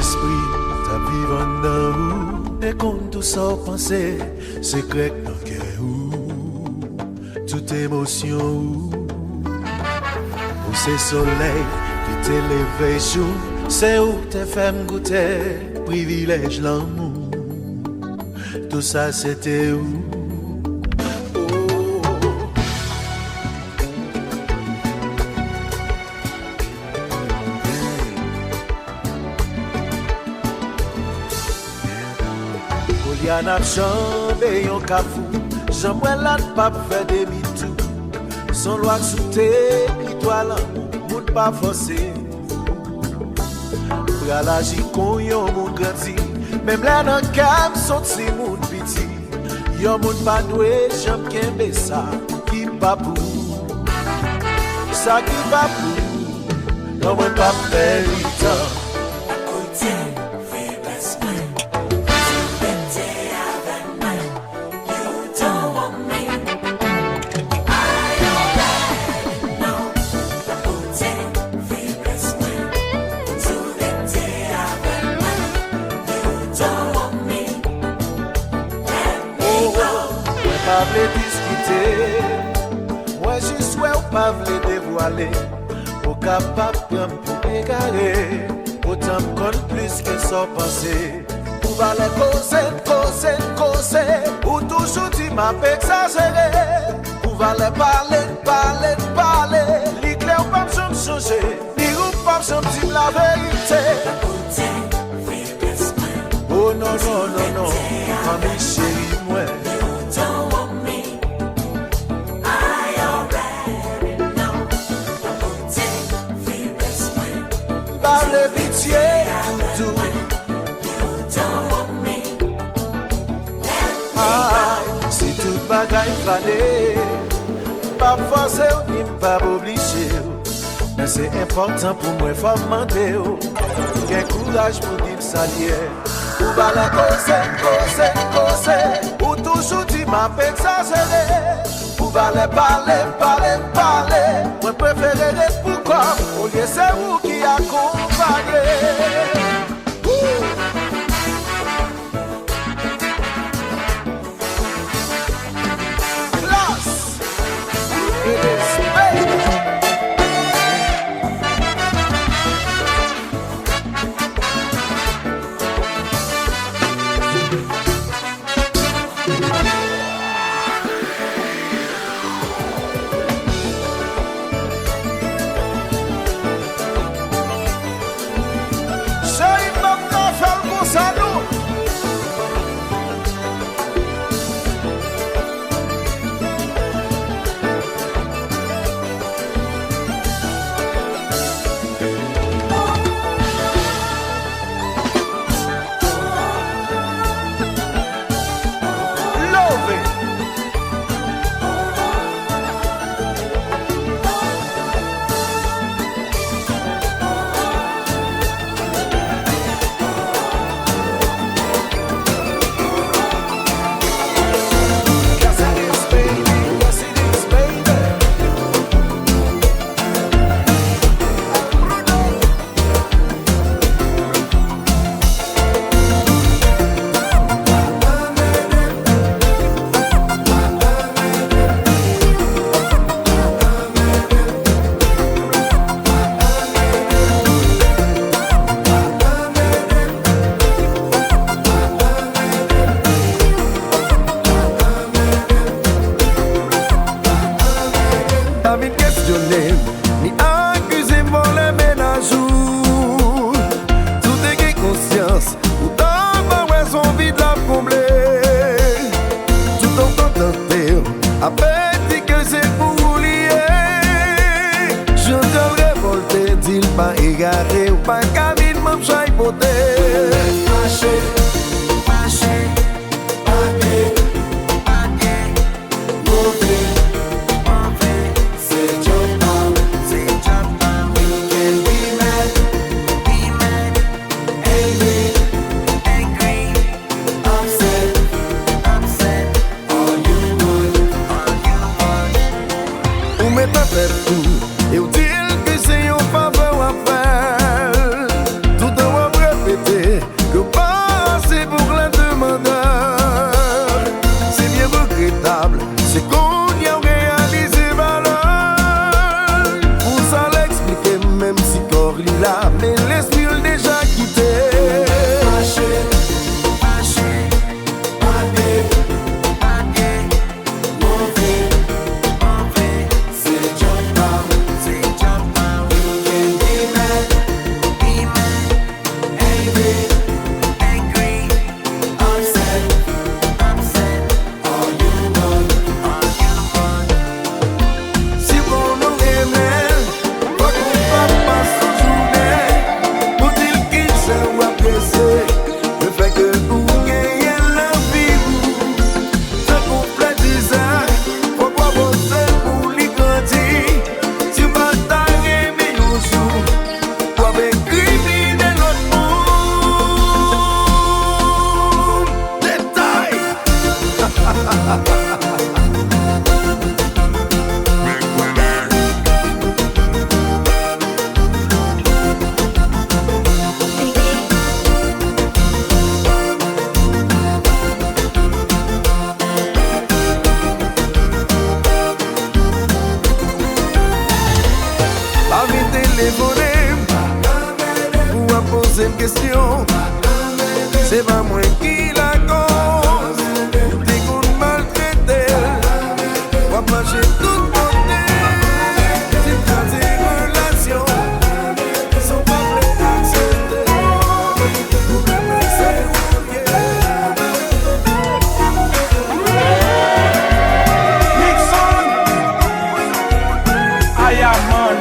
esprit, ta vivant dans où, et comme tout ça pensé, secret dans le cœur où, toute émotion où, c'est soleil qui t'élève jour, c'est où t'es fait goûter, privilège l'amour, tout ça c'était où. Y'en a chambé yon kafou, j'aimerais la pas faire demi-tour. Son loi sous tes étoiles, moun pas forcé. Pral agi kon yon moun grandi, même là dans cam son ti moun piti. Yon moun pas doué, j'aime kembe ça, qui pas pour. Ça qui pas pour, non moun pas méritant. Pas vle discuter, moi je souhaite pas vle dévoiler, au capable pour égarer, autant qu'on plus que sans penser, ou va les causer, ou toujours tu m'as exagéré, ou va les parler, l'éclair ou pas me changer, ni ou pas me dire la vérité. Oh non, famille chérie, moi. Parle pitié, tout. Ah, si tout bagaille fallait, pas forcer ni pas obliger. Mais c'est important pour moi, faut demander. Quel courage pour dire ça lié. Ou va la causer, ou toujours tu m'as exagéré. Ou va les parler. Moi préféré rester pourquoi, au lieu c'est vous qui accompagnez. Classe, it is baby. Ni accusé mon les ménages. Tout est qui conscience, ou dans ma son vide la combler. Tout en contenté, après dit que c'est pour oublier. J'entends révolter, dit pas égaré, ou pas cabine, m'en j'aille poter. Eu digo que sem um favor a faire, tudo eu vou repetir. Poser une question, c'est pas moi qui la cause. T'es qu'on maltraite, on va manger toute beauté. C'est dans tes relations, sont pas prêts à accepter. Nixon, I am man.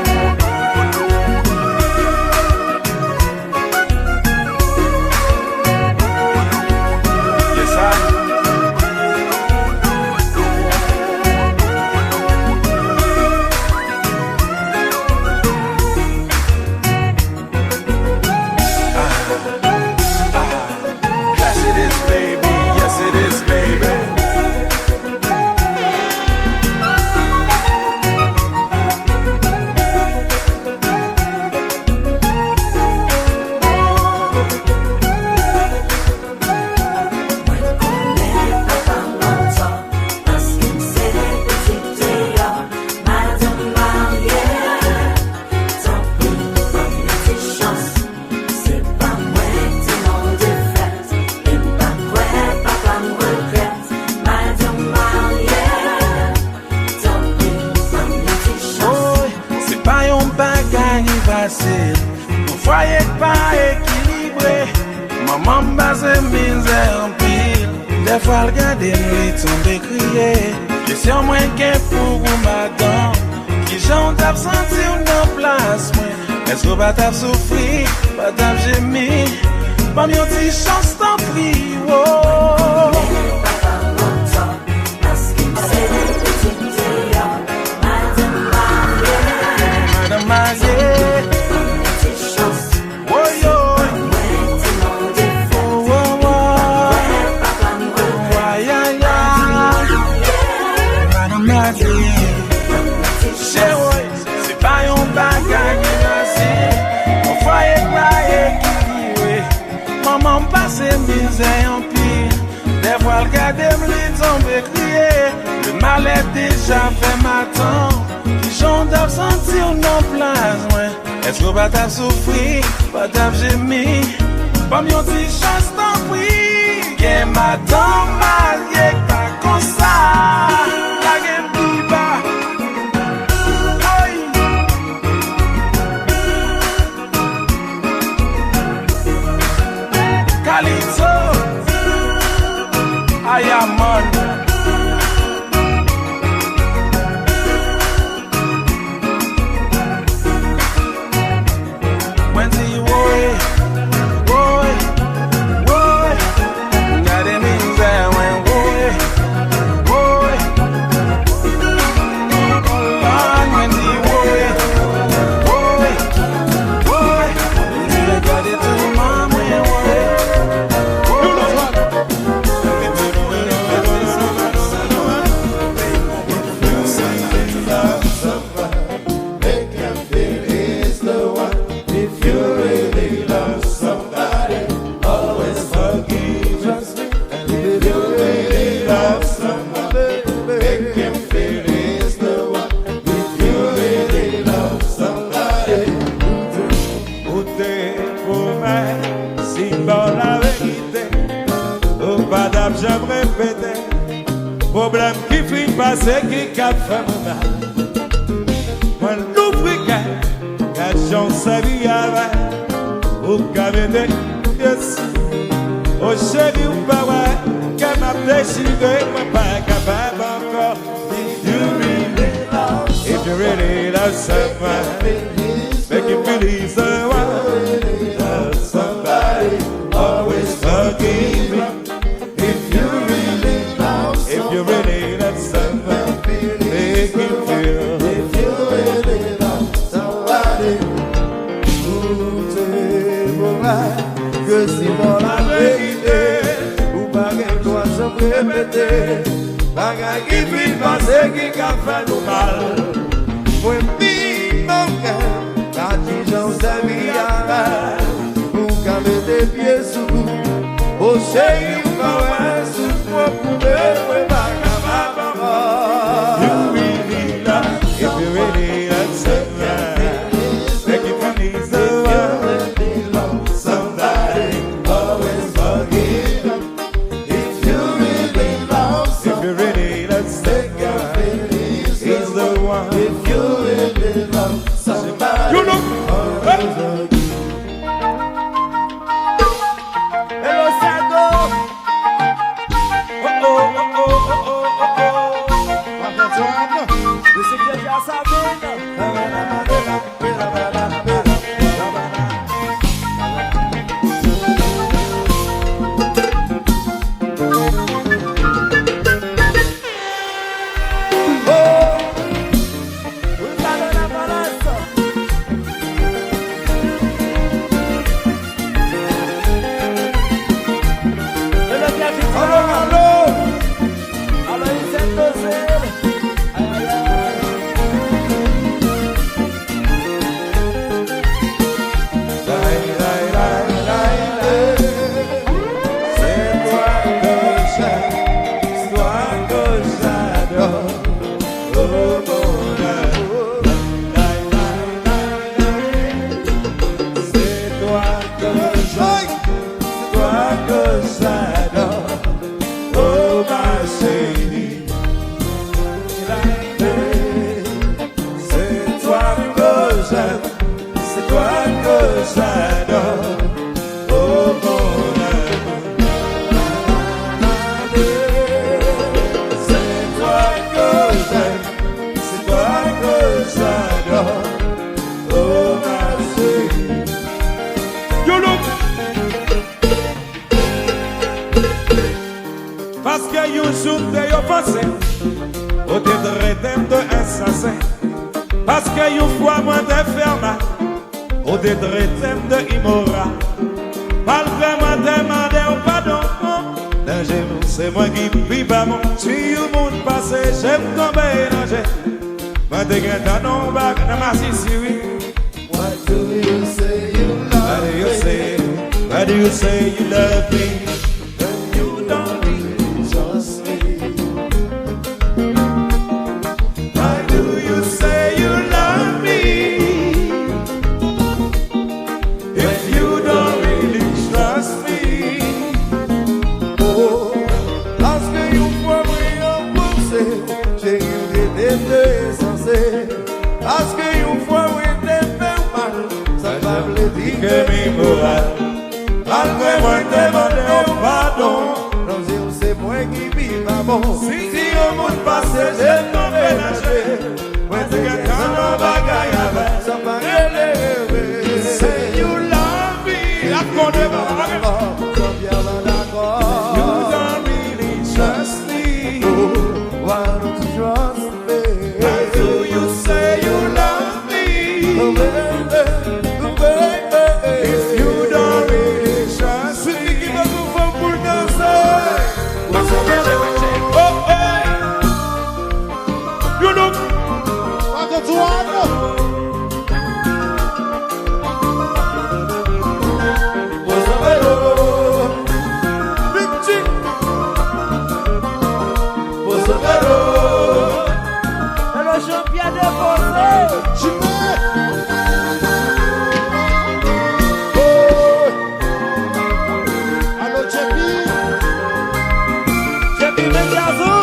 Mon foyer pas équilibré, maman base misère en pile. Des fois regarder lui tomber crier. Question moins qu'un pour madame qui j'en tape senti dans place moi. Est-ce que pas tape souffrir, pas tape gémir, pas mieux petit chance t'en prie. Oh. Madame Mariée. C'est pas un bagage facile. Mon foyer pas équilibré. Maman passe misère en pire. Des fois le gars me tomber crier. Le mal est déjà fait matin. Qui j'en dois sentir nos places. Est-ce que pas t'as souffrir, pas t'as gémir, pas mieux t'y chance t'en prie. Que madame mariée pas comme ça. La game pipa. Calypso, I am man. When do you worry, worry, worry? Got it means that when worry, worry. Oh Lord, when do you worry, worry, worry? You got it to mom when worry. J'aimerais répéter, problème qui finit passer, qui cap fait mon mal. Moi l'ouvrier, la chance à vie avec, au cabinet, yes. Au chéri ou pas, ouais, qu'elle m'a déchiré, moi pas capable encore. If you really love somebody, make him believe someone. Love somebody, always forgive me. If you really love somebody, make him feel. If you really love somebody, que si dans la vérité, ou pas qu'elle doit se répéter, la bagay qui vit passer qui a fait nous mal. Moi pis mon cœur, la diligence de vie à pour calmer des pieds sous vous. Oh chérie, vous m'avez sous moi pour me faire ma parole. You really love, if you really accept that, make it for me so well. Somebody always forgive. If you really love If you really accept that, he's the one. if you really love somebody, You look. always forgive. Hello, Sago. Oh, oh, oh, oh, oh, oh, oh. Você que já sabe, Parce que you shoot de offensé, au traité de assassin. Parce que you fois moins de ferma, au traité de immoral. Malgré moi demander au pardon, danger c'est moi qui vis pas mon. Si you monde passé, j'aime tomber danger. Moi te gagne non bac dans ma sisiri. what do you say you love? Why do you say? Why do you say you love me? You don't really trust me. Why do you say you love me? If you don't really trust me, Oh, parce que une fois moi en pensé, j'ai eu des insensés. Parce que une fois moi t'ai fait mal, ça va me dire que mi moral. malgré moi demander au pardon. Non, c'est moi qui vis pas bon. Si au monde passé, j'ai tombé nager. Moi t'ai gagné un bagaille avec, ça m'a relevé. Say you love me. I connais pas. You don't really trust me. Why don't you trust me? Why do you say you love me? Oh, baby, oh, baby. If you don't really trust me, Give us a phone for dancer. oh, oh. You look. Le champion de Bossé. Jeppy Mendiazou.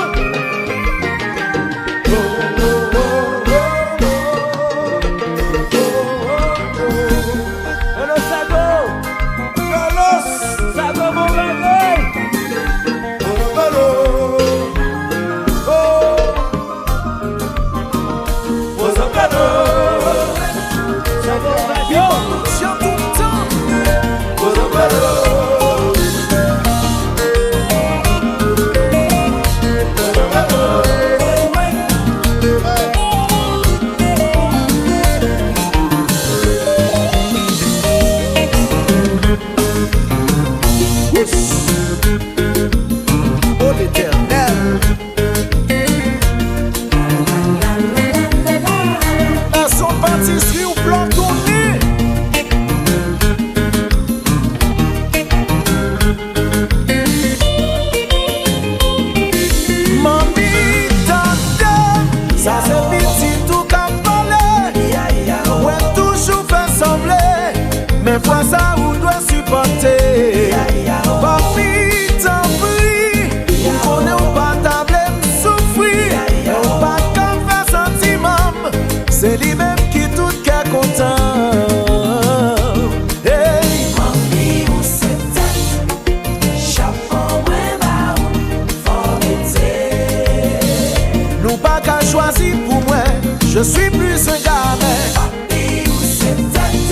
ou pas qu'à choisir pour moi. Je suis plus un gamin. Papi,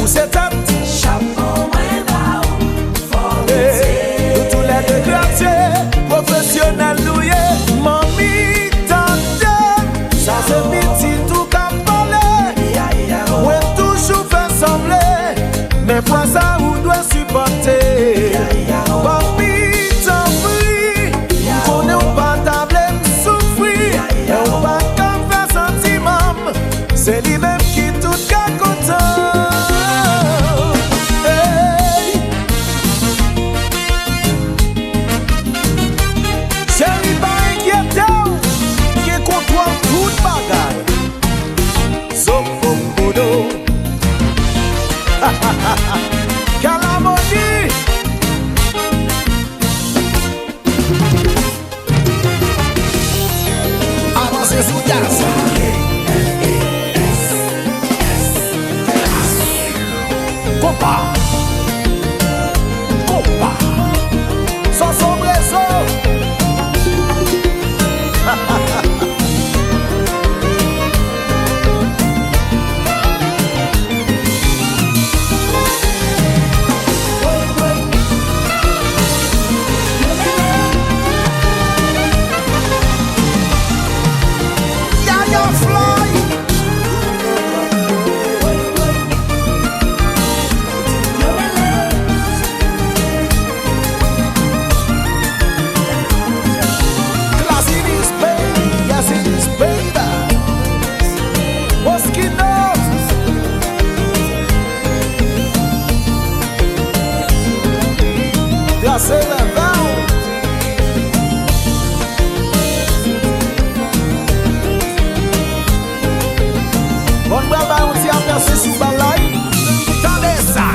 ou c'est tête, chapeau, moi, là, Nous tous les deux gratiers, professionnels douillés. Mamie, tante, ça c'est petit tout qu'à parler. Ouais, toujours fait sembler, mais pour ça, on doit supporter. Papi, t'en prie, on n'est pas tablé, souffrir. On va qu'en faire sentiment, c'est lui-même qui tout qu'à content. Calamoni. Avancez sous gaz. Compa. Compa. Sans sombresso. C'est la vente. Bon baba, on s'y aperçu sous balai. Tendez ça.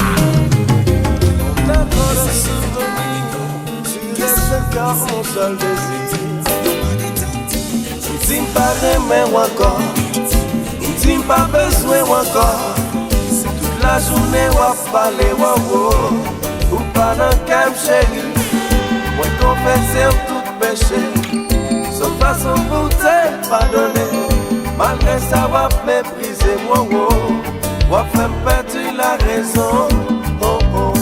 On a trop de souvenirs. Tu restes car mon seul désir. Tu n'as pas aimé ou encore. Tu n'as pas besoin ou encore. Toute la journée ou à parler ou ou pas dans le calme chéri. Moi confesser tout péché. Sauf façon pour te pardonner. Malgré ça va mépriser moi. Va faire perdre la raison. Oh oh.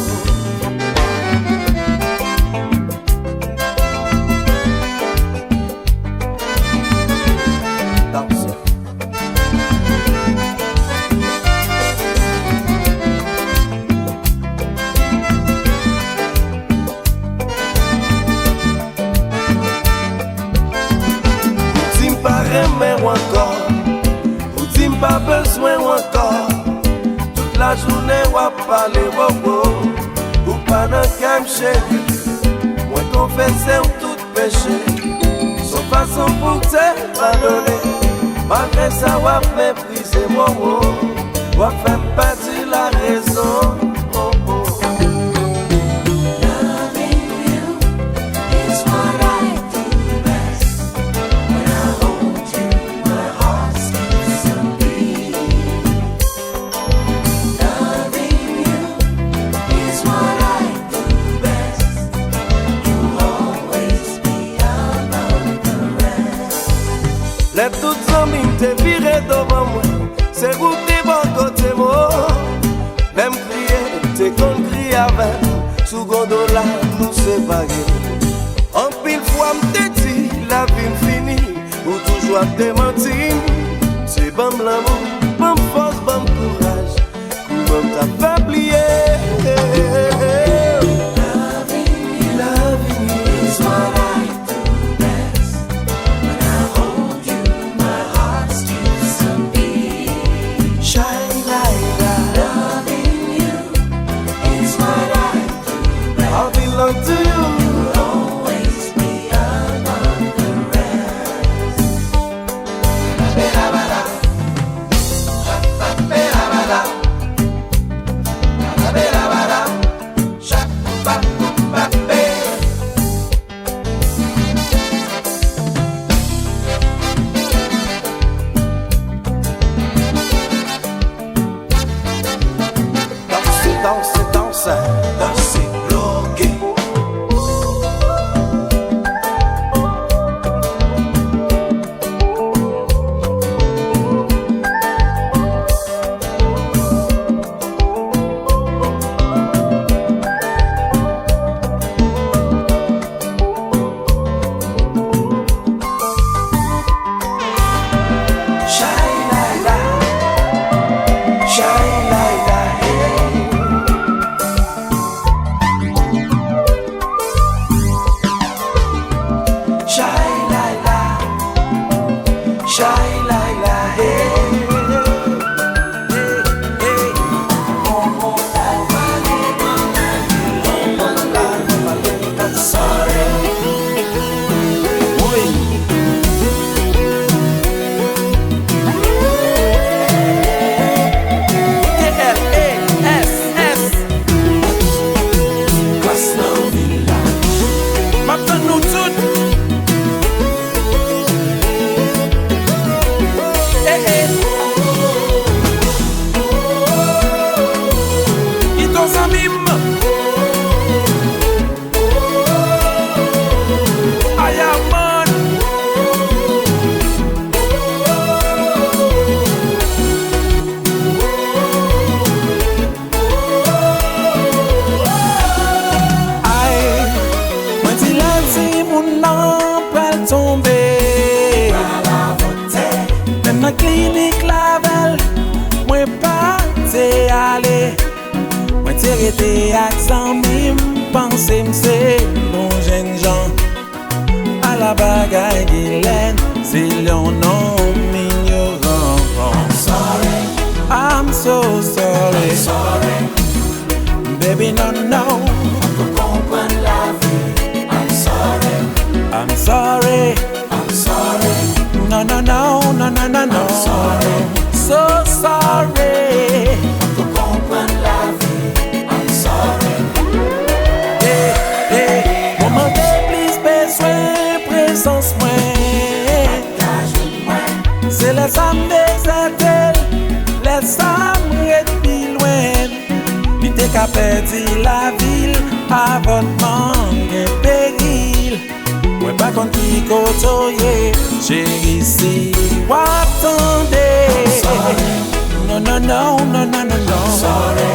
Ou encore, ou dis pas besoin ou encore. Toute la journée ou à parler ou pas dans calme chéri. Moi confesser tout péché. Sans façon pour te pardonner. Malgré ça ou à mépriser moi ou à faire perdre la raison. Oh oh. Les toutes amies te viré devant moi. C'est vous qui bon côté moi. Même crier, t'es qu'on crie avec. Sous gondola, nous séparer. En pile fois m'te dit, la vie finie. Ou toujours à te mentir. C'est bon l'amour, bon force, bon courage. Comme t'as fait plier. To you, you'll always be among the rest. Bela bela, Shai la la hey. Clinique Laval, moi pas t'es allé, moi t'es resté accent mime, pensez m'sais bon jeune gens, à la bagaille Guylaine, c'est leur nom ignorant. I'm so sorry, I'm sorry, baby no no, faut comprendre la vie. I'm sorry, I'm sorry, I'm sorry. no no no no no no no, sorry, so sorry. Faut comprendre la vie. I'm sorry. Hey, hey, moment de plus besoin présence moi. C'est les âmes des attelles, les âmes plus loin. L'idée qu'a perdu la ville avant de manquer péril. Moi pas contre qui côtoyer, chérie si ou attendez. No no no no no no no. Sorry.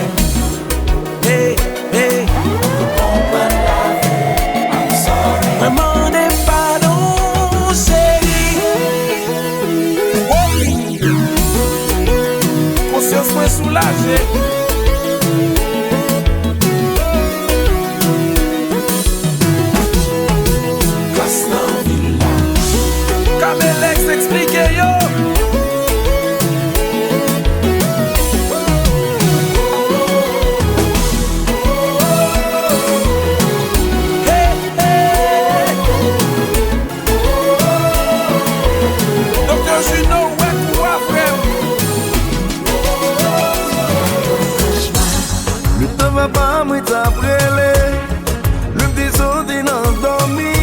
Hey hey. Comprendre la vie. I'm sorry. Moi demandez pardon chérie. Conscience moins soulagée. Kamelex explique yo. Hey hey. Docteur Juno, ouais pour frère. Le temps va pas moi t'apprêler, le désordre endormi,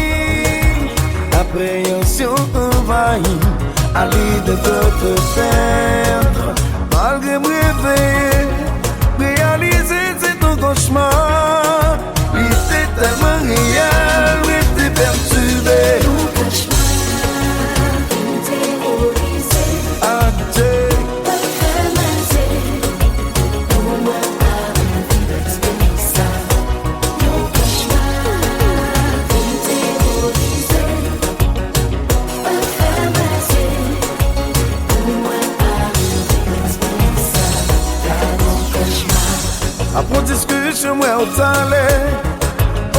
appréhension envahie, à l'idée de te perdre, malgré me réveiller, réaliser c'est ton cauchemar, il était tellement réel, il était perturbé. Après discussion, moi, au talent,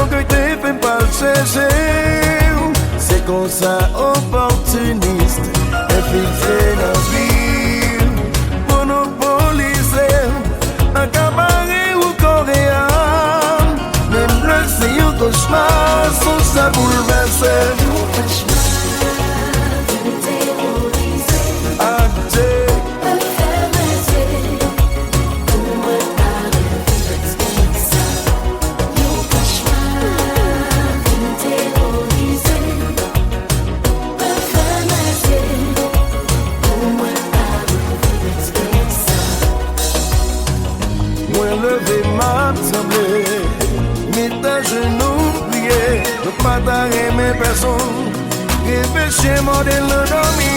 on que t'es fait pas le chercher. C'est comme ça, opportuniste, infiltré dans la ville, monopolisé, un cabaret ou coréen. Même le c'est un cauchemar, son ça bouleversé. Pas d'arrêt mes personnes, réfléchir modèle dormir.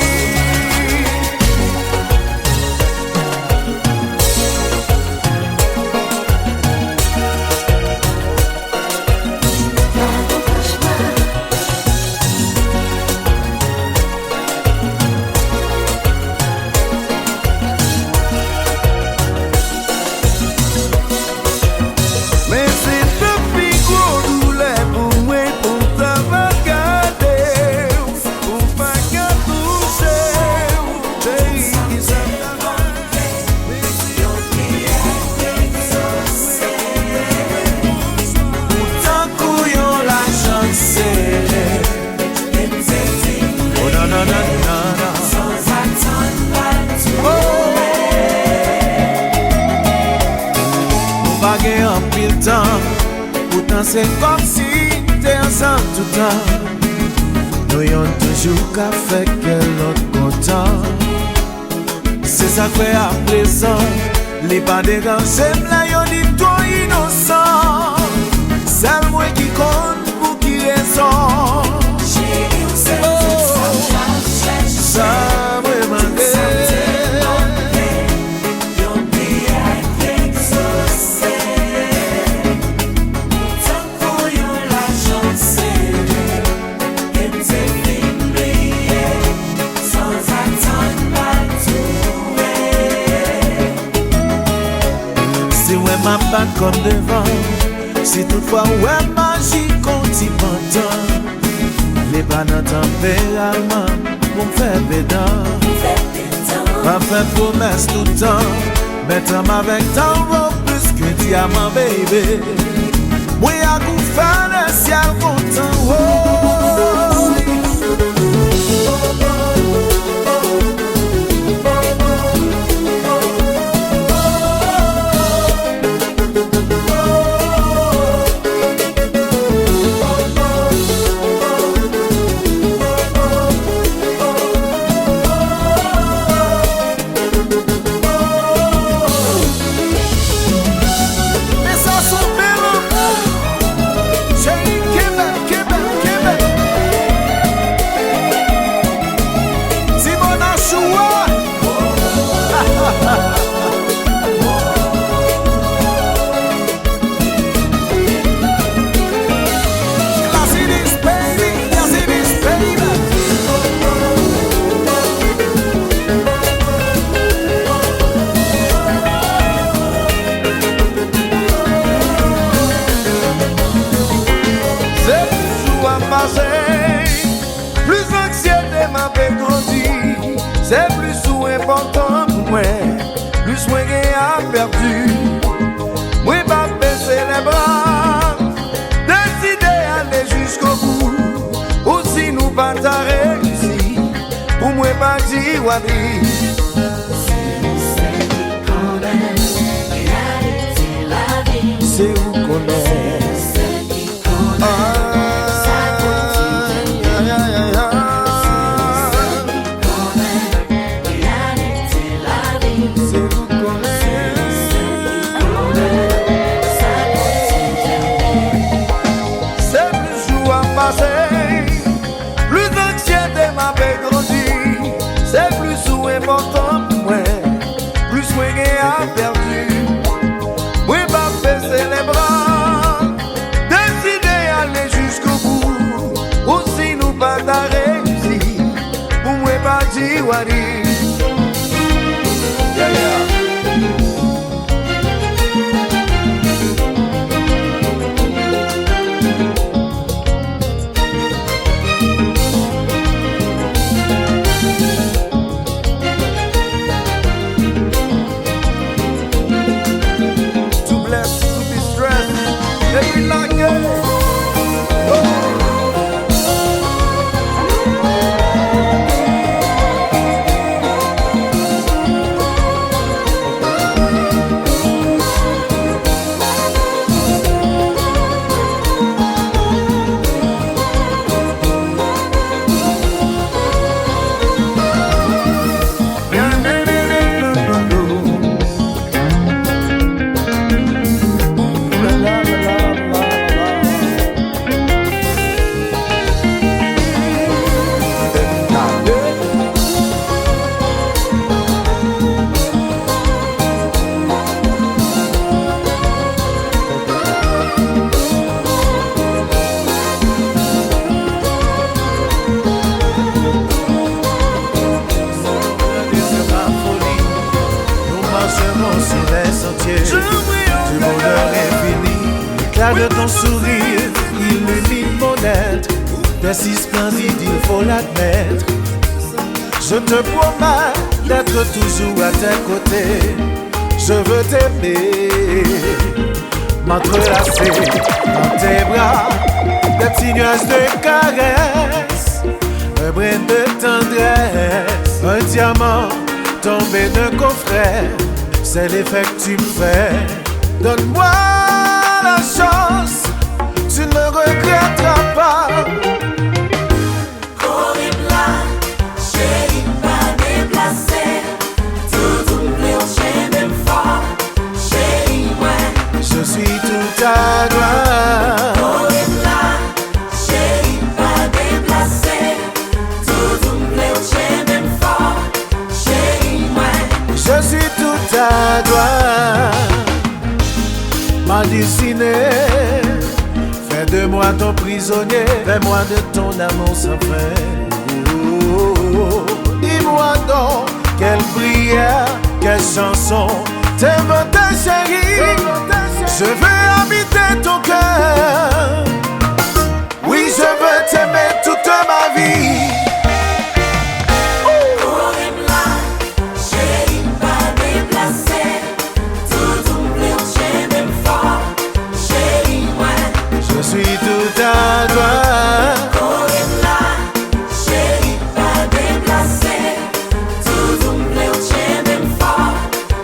Pour pas qu'à toucher. Pourtant c'est comme si t'es ensemble tout le temps. Nous y'en toujours qu'à faire que l'autre content. C'est ça fait à présent. Les pas dérangés, là y'en dit toi innocent. C'est moi qui compte pour qui raison. Chérie, on sait que ça me manque. Ma pas comme devant. Si toutefois ouais magie qu'on t'y m'entend. Les pas dans tempérament pour me faire pédant. Pas fait promesse tout le temps. Mettre avec tant plus que diamant baby. Moi à coup faire le ciel content. C'est plus ou important pour moi, plus moi qui a perdu. Moi pas baisser les bras, décider aller jusqu'au bout. Ou si nous pas réussi, pour moi pas dire wadi. C'est où qu'on est. Plus d'anxiété m'a fait grandir. C'est plus ou important pour moi, plus moi qui a perdu. Moi pas baisser les bras, décider aller jusqu'au bout. Ou si nous pas réussi, pour moi pas dire wadi. Yeah, yeah. De ton sourire illumine mon être. T'es si splendide, il faut l'admettre. Je te promets d'être toujours à tes côtés. Je veux t'aimer, m'entrelacer dans tes bras. Des petits nuages de caresses, un brin de tendresse. Un diamant tombé d'un coffret, c'est l'effet que tu me fais. Donne-moi la chance ne regretteras pas. Horrible, chérie, pas déplacé. Tout oublié, j'ai même fort. Chérie, ouais. Je suis tout à toi. Horrible, chérie, pas déplacé. Tout oublié, j'ai même fort. Chérie, ouais. Je suis tout à toi. Ma destinée, fais de moi ton prisonnier, fais-moi de ton amour sans fin. Oh, oh, oh. Dis-moi donc, quelle prière, quelle chanson t'inventer, chérie. Je veux habiter ton cœur. Oui, je veux t'aimer toute ma vie. Horrible, chérie, pas déplacé. Tout oublié, j'ai même fort. Chérie, ouais. Je suis tout à toi. Horrible, chérie, pas déplacé. Tout oublié, j'ai même fort.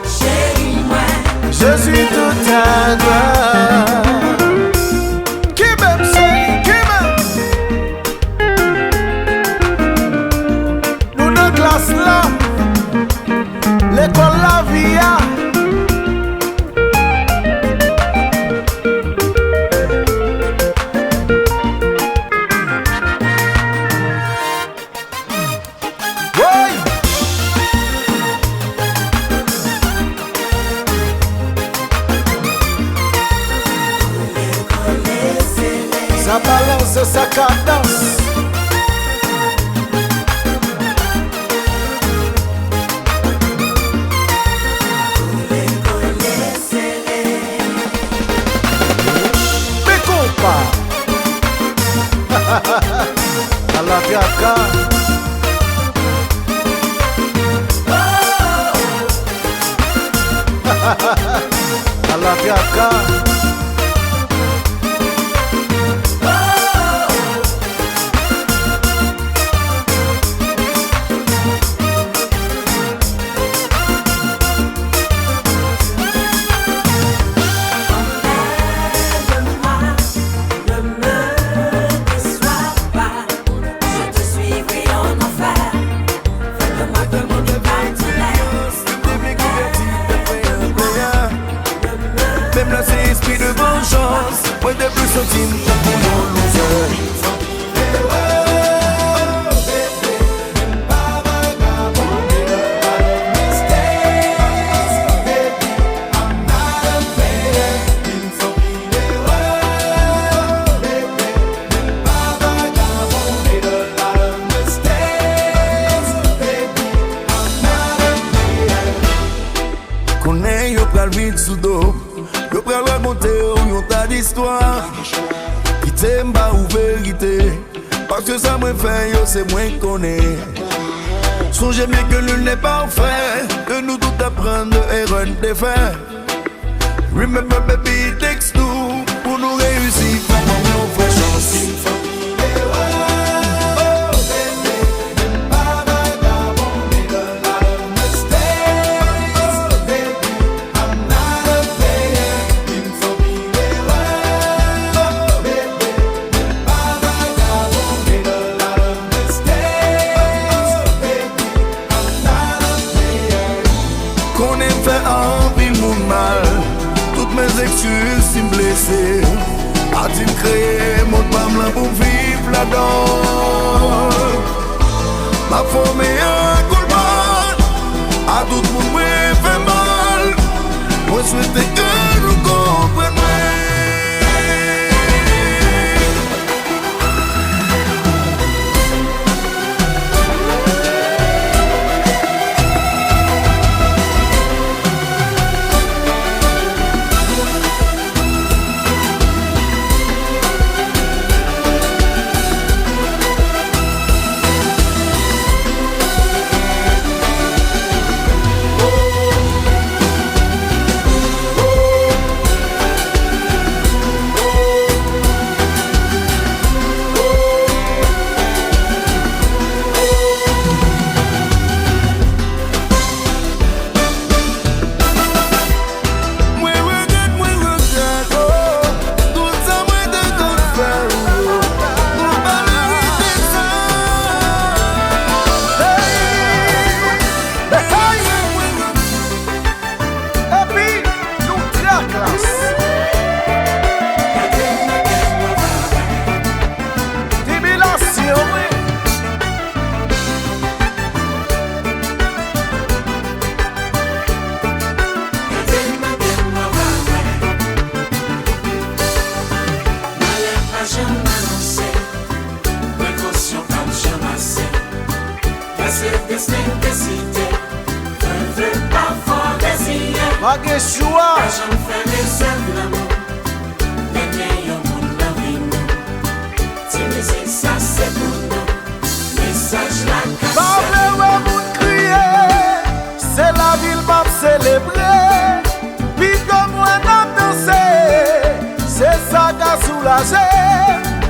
Chérie, ouais. Je suis tout à toi. Qui m'aime, c'est qui m'aime. Nous de classe là, l'école la vie. Ça balance, ça cadence. Mais compas à la fiaca. À la fiaca. Ne me déçois pas. Je te suivrai en enfer. Fais-le-moi comme on ne va te Même là c'est esprit de vengeance. Ouais, de plus centime pour mon loser. Connais yo pral vite sous dos. Yo pral raconter ou yon tas d'histoire. Qui t'aime pas ou vérité. Parce que ça me fait yo c'est moins connaît. Songez bien que nul n'est parfait. Que nous tout apprendre et run des faits. Remember baby it takes two. Pour nous réussir, faut qu'on fait chance. Qu'on aime faire un pile mon mal. Toutes mes excuses si me blesser. A-t-il créé mon femme là pour vivre là-dedans. Ma forme est un coup de balle. A tout le monde me fait mal. Moi souhaite que nous comprenions. décidé, veux parfois désigner. Pas de choix. J'en fais des ailes l'amour, les meilleurs mondes dans vie nous. Si musique ça c'est pour nous, message la casse. Parlez ouais moun crier, c'est la ville m'a célébré. Puis comme moi n'a dansé, c'est ça qui a soulagé.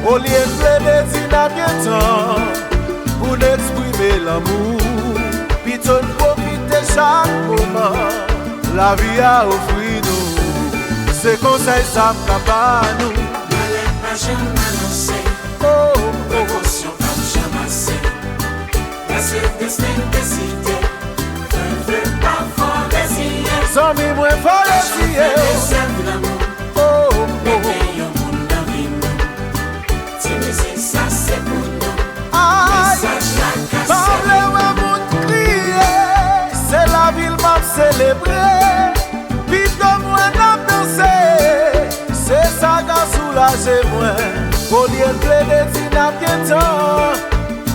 Au lieu de plaider, il n'a bien temps pour exprimer l'amour. Puis tu profiter chaque moment, la vie a offert nous. C'est conseil ça papa nous. N'allez pas jamais annoncer, précaution pas jamais assez. Parce que destin décidé, veux parfois désigner. Sans mi moi faut essayer. Les ailes l'amour, les meilleurs mondes dans vie nous. Si musique ça c'est pour nous, message la casse. Parlez ouais moun crier, c'est la ville m'a célébré. Puis comme moi n'a dansé, c'est ça qui a soulagé moi. Au lieu de plaider, il n'a bien temps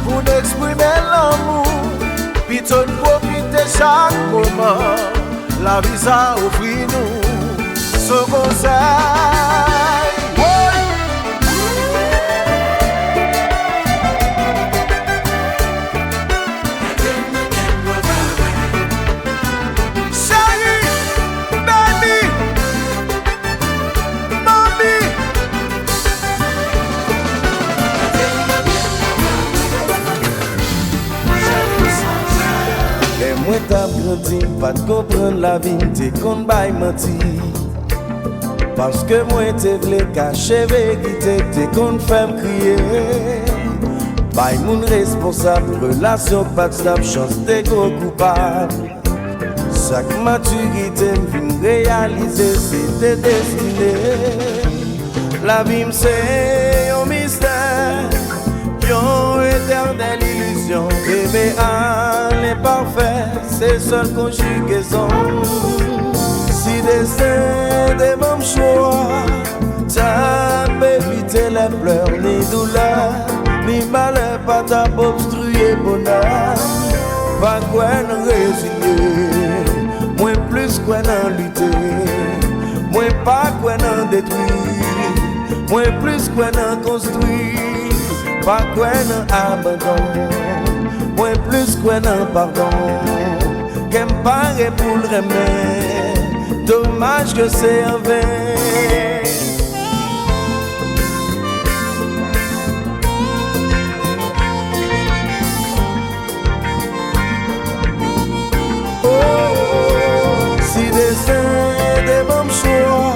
pour exprimer l'amour. Puis tu profiter chaque moment, la vie ça offre nous ce conseil. Moi t'as grandi, pas de comprendre la vie, t'es qu'on baille menti. Parce que moi t'es v'lé cacher vérité, t'es qu'on fait crier. Baille mon responsable, relation pas de stable, chance t'es gros coupable. Chaque maturité m'vient réaliser, c'était destiné. La vie c'est un mystère, une éternelle illusion. Bébé n'est parfait, c'est seule conjugaison. Si destin des mêmes choix, t'as évité les pleurs, ni douleur, ni malheur, pas t'as obstrué bonheur. Pas quoi n'en résigner, moins plus quoi n'en lutter, moins pas quoi n'en détruire, moins plus quoi n'en construire, pas quoi n'en abandon. Moins plus quoi non pardon, qu'elle me paraît pour le remède, dommage que c'est en vain. Si destin des bons choix,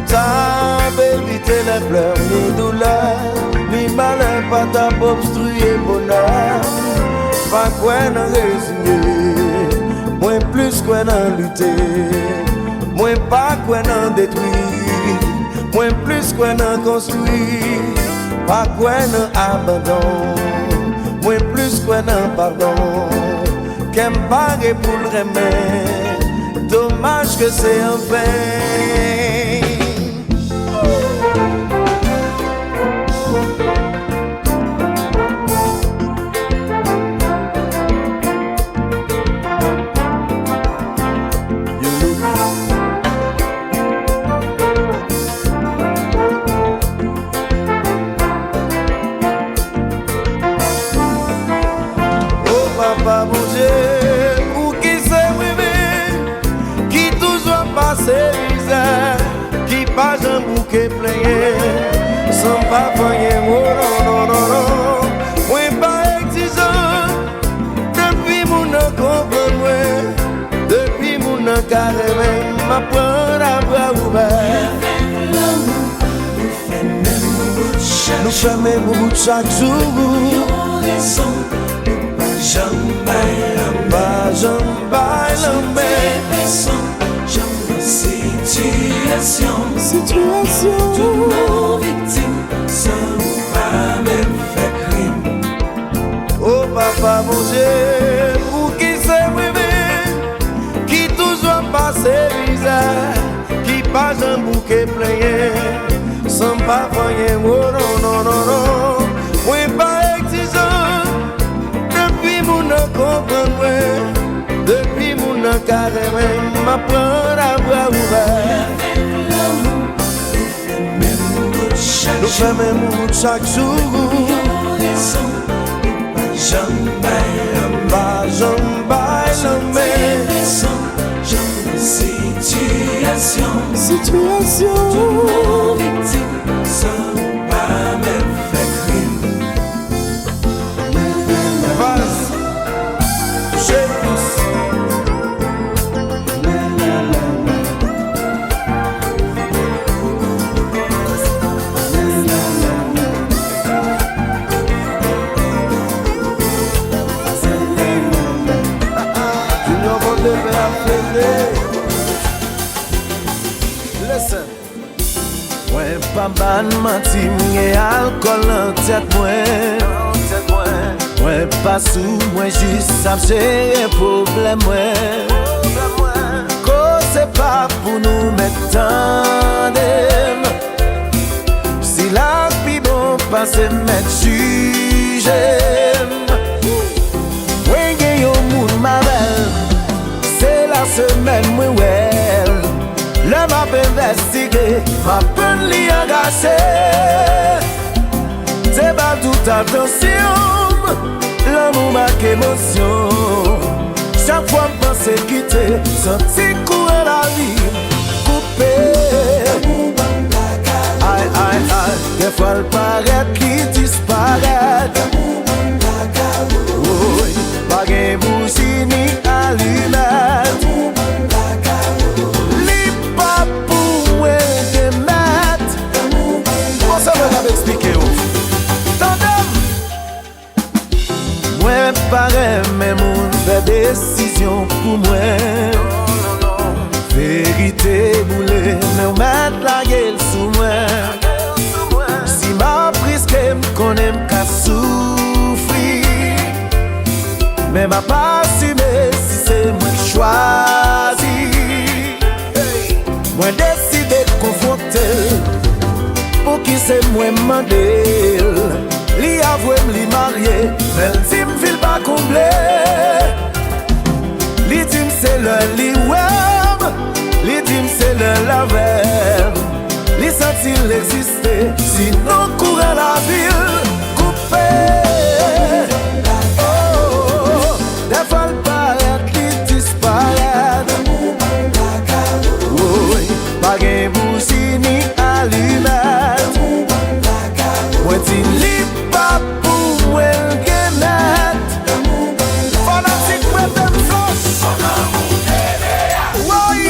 t'as évité les pleurs, ni douleur, ni malheur, pas t'as obstrué bonheur. Pas quoi n'en résigner, moins plus quoi n'en lutter, moins pas quoi n'en détruire, moins plus quoi n'en construire, pas quoi n'en abandon, moins plus quoi n'en pardon, qu'elle me paraît pour le remède, dommage que c'est en vain. Papa mon Dieu, pour qui c'est privé, qui toujours passe misère, qui passe un bouquet plein, sans pas faire oh non, non, non, non. Moi pas exigeant, depuis mon nom comprendre, depuis mon nom carré, m'apprendre à bras ouverts. Nous faisons même bout chaque jour. Situation tout nos victimes sans pas même fait crime. Oh papa mon Dieu, pour qui c'est privé, qui toujours passe misère, qui passe un bouquet plein, sans pas faire oh non non non non. Moi pas exigeant, depuis mon comprendre. moi carrément m'apprendre à bras ouverts. Nous faisons même route chaque jour. Jamais, situation. Victime, sans pas même fait crime. Listen. Mwen pa ban manti mwen alcool nan tèt mwen. Mwen pa sou mwen jis ap jere problem mwen. Ko se pa pou nou met tandem. Si la pi bon pa se met jujem. Mwen gen yon moun mabel. Se la semen mwen wel. Le map investigé, ma peine li engagé. C'est pas toute attention, l'amour marque émotion. Chaque fois m'pense quitter, senti courir la vie, coupé. Aïe, aïe, aïe, des fois le paraît qui disparaît. Oui, pas gain bougie ni allumette. Ça m'a expliqué où. Moi pareil mais mon fait décision pour moi. Vérité boulée mais on met la gueule sous moi. Si ma prise qu'elle me connaît qu'à souffrir. Mais m'a pas assumé si c'est moi qui choisis. Moi décidé de confronter. Pour qui c'est moi mandé. Li avoué li marié. Mais li m'file pas comblé. Li dim c'est le li web. Li dim c'est le laver. Li senti l'exister. Sinon courir la ville coupé. Oh, des fois le paraît li disparaît. Oui, pas gain bougie ni allumette. Mwen ti li pa pou mwen genet. Fanatik mwen dem flos. Woy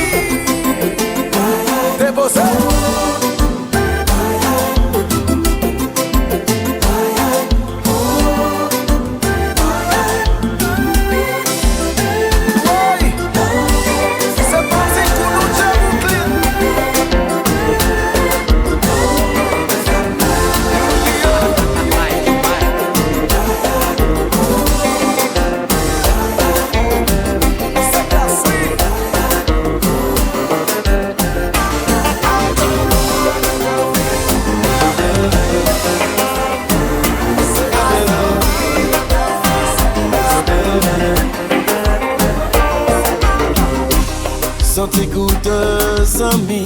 Depose t'écoute Samy.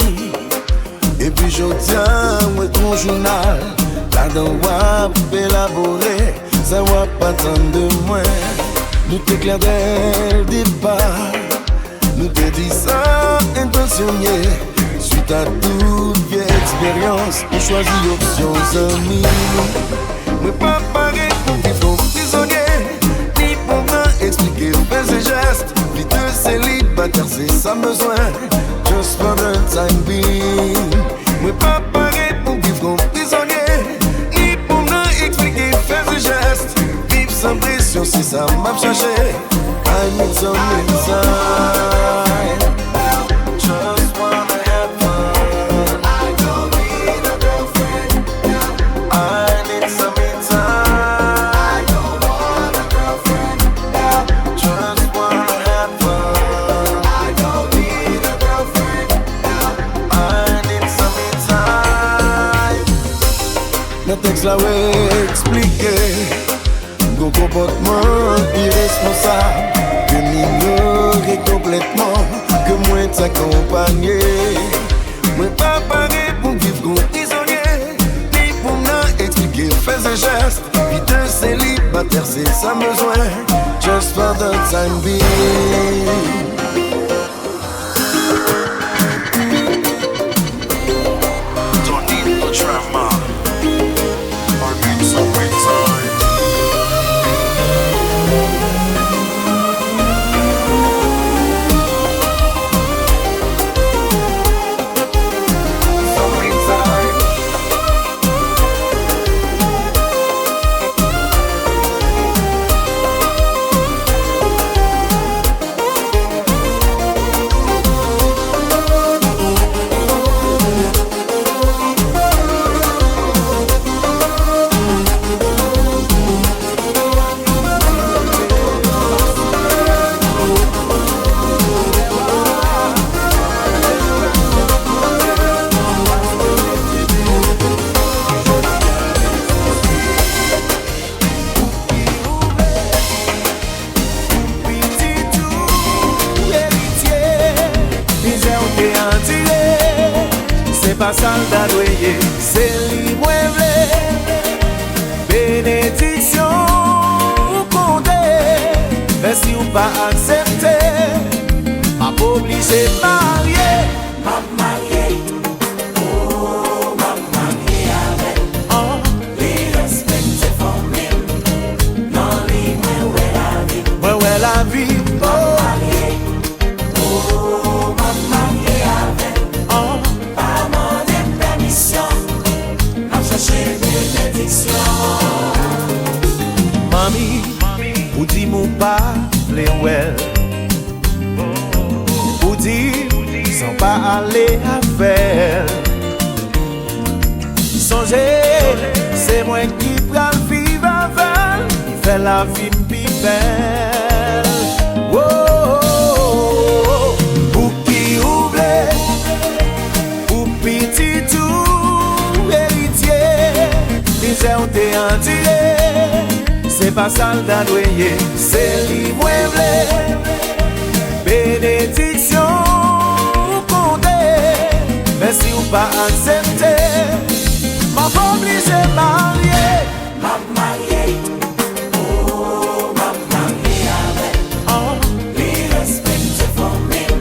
Et puis je tiens moi ton journal. Là-dedans wap élaboré. Ça va pas attendre de moi. Nous t'éclaire dès le départ. Nous te dit ça intentionné. Suite à toute vieille expérience, nous choisis option Samy. Moi pas pareil pour vivre comme prisonnier. Ni pour m'expliquer faire ses gestes. Vie de célibataire c'est ça besoin. Just for the time being. Moi pas pareil pour vivre comme prisonnier. Ni pour m'expliquer faire ses gestes. Vivre sans pression c'est ça m'a cherché. I need some inside. Just wanna have fun. I don't need a girlfriend. I need some inside. I don't want a girlfriend. Just wanna have fun. I don't need a girlfriend. I need some inside. Le texte là ouais expliqué. Mon comportement irresponsable. Que m'ignorer complètement. accompagner. Moi pas paré pour vivre comme prisonnier, ni pour m'expliquer, fais un geste. Vie de célibataire, c'est ça besoin, just for the time being. Don't need no drama, I need some time. Pas soldat doyer, c'est libre bénédiction ou condé. Mais si ou pas accepté, m'a pas obligé de marier. M'a marié, oh m'a marié avec. Les respecter famille, non les ouais la vie. Mami, ou di mou pa vle wel, ou di sans pa ale avel. Sonje, c'est moi qui pral viv avel, qui fait la vie pi belle. Oh, oh, oh, oh. Ou ki ouble, ou piti tou héritier, misè ou te enduré. C'est pas soldat doyer, c'est libre bénédiction ou condé. Mais si ou pas accepté, m'a pas obligé de marier. M'a marié, oh m'a marié avec. Les respecter famille,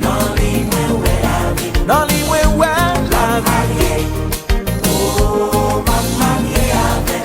non les ouais la vie. Non les ouais la vie. Oh m'a marié avec.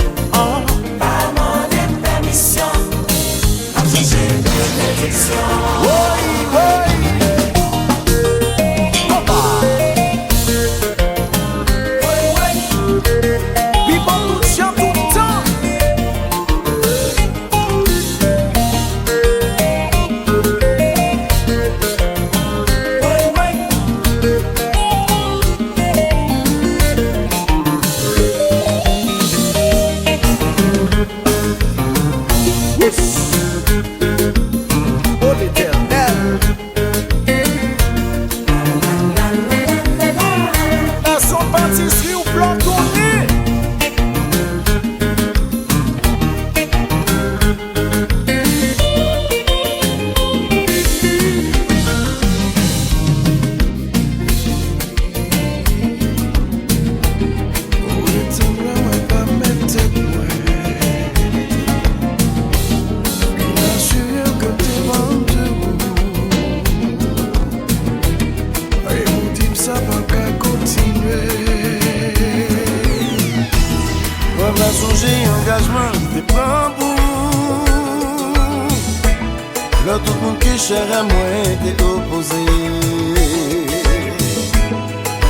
Là tout le monde qui cher à moi t'es opposé.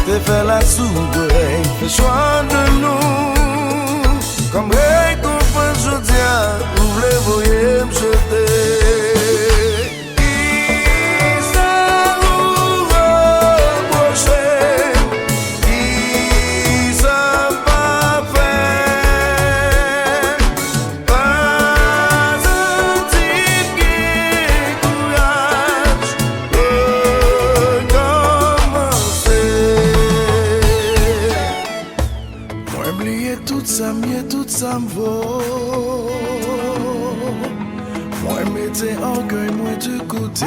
T'es fait la soupe, fais choix de nous. Comme récompense je dis, vous voulez voyer me jeter. Ça me vaut. Moi, mettez orgueil, moi de côté.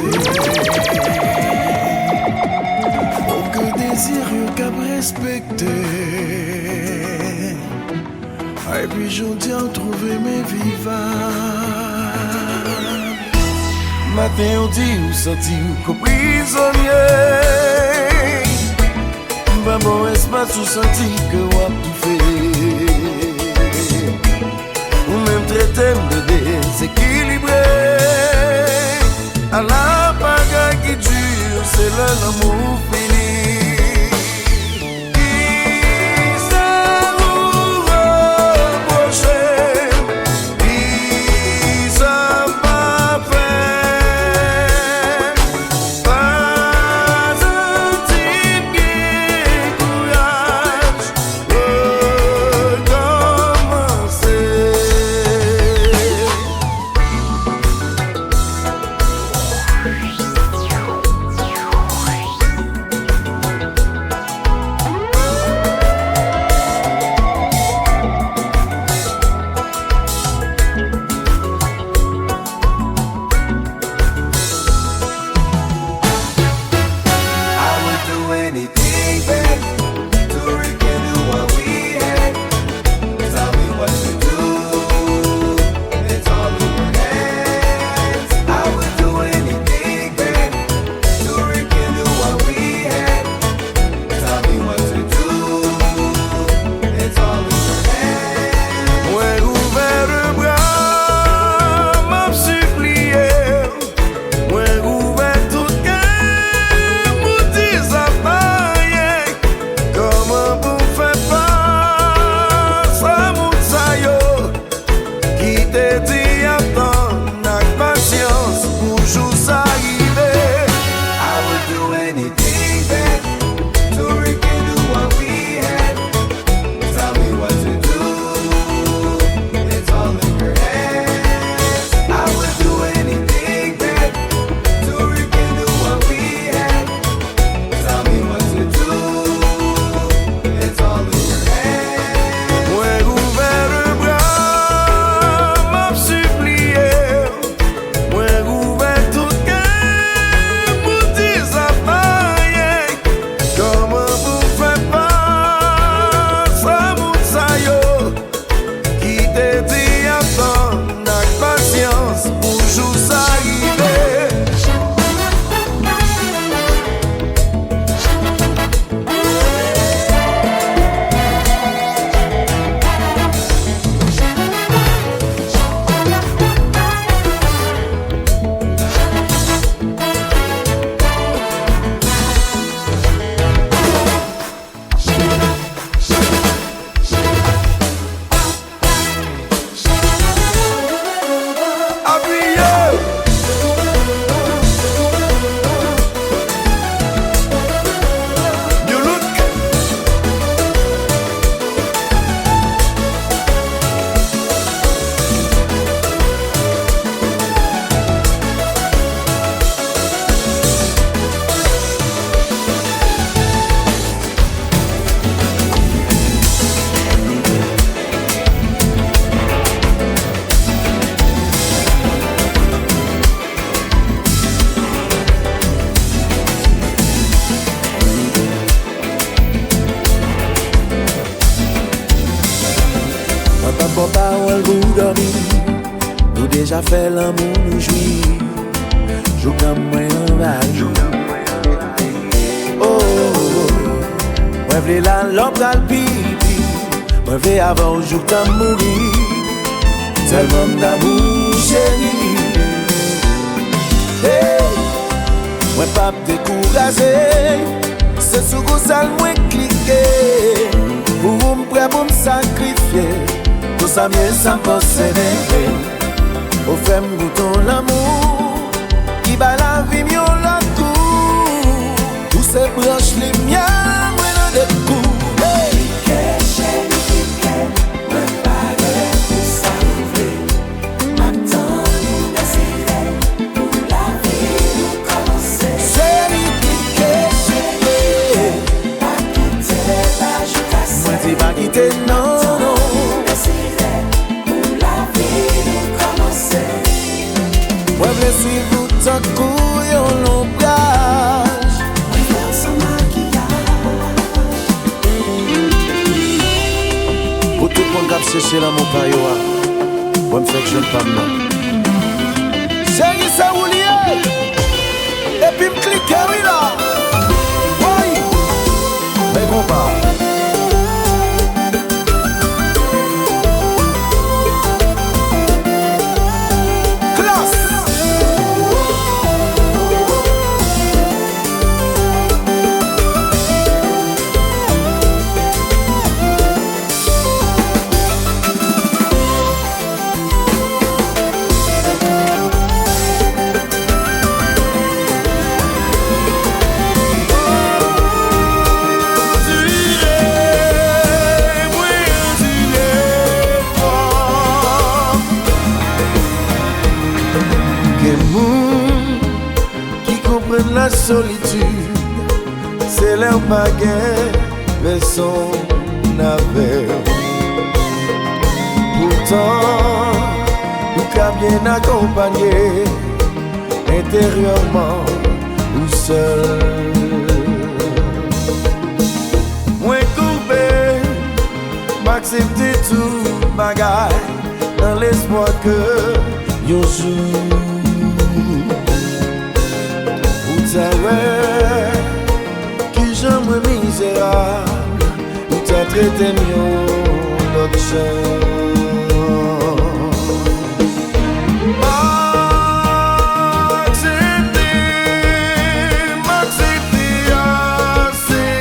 Yo désir yo cap respecter. Et puis j'en ai trouvé mes vivants. Matin on dit ou senti ou comme prisonnier. Pas bon espace ou senti que ou a tout fait. Ou même traiter de déséquilibré. À la bagarre qui dure, c'est l'amour fini. Nous déjà fait l'amour, nous jouir. Joue comme moi en vague. Oh, moi v'lais la lampe à pipi. Moi v'lais avant jour t'en mourir. Tellement d'amour chérie. Hey, moi pas découragé. C'est sous gros sale moi cliquer. Pour me prêt pour me sacrifier. Tout ça mieux ça me posséder. Au fait m'gouton l'amour qui bat la vie mieux l'autre coup. Tous ces branches les miens moi dans des coups. Non, non. Pour la vie nous commencer. Moi je suis tout en couille en long plage. Moi je sans maquillage. c'est là mon payoa. Moi me fait que je ne pas maintenant. Chérie, ça ou lié. Et puis me cliquer, oui là. Oui. Mais combat. La solitude, c'est l'air baguette, personne n'avait. Pourtant, nous qu'a bien accompagné, intérieurement ou seul. Moi courbé, m'accepter tout bagaille, dans l'espoir que yon jour. Qui j'aime misérable, ou t'as traité mieux l'autre chose. M'accepter assez.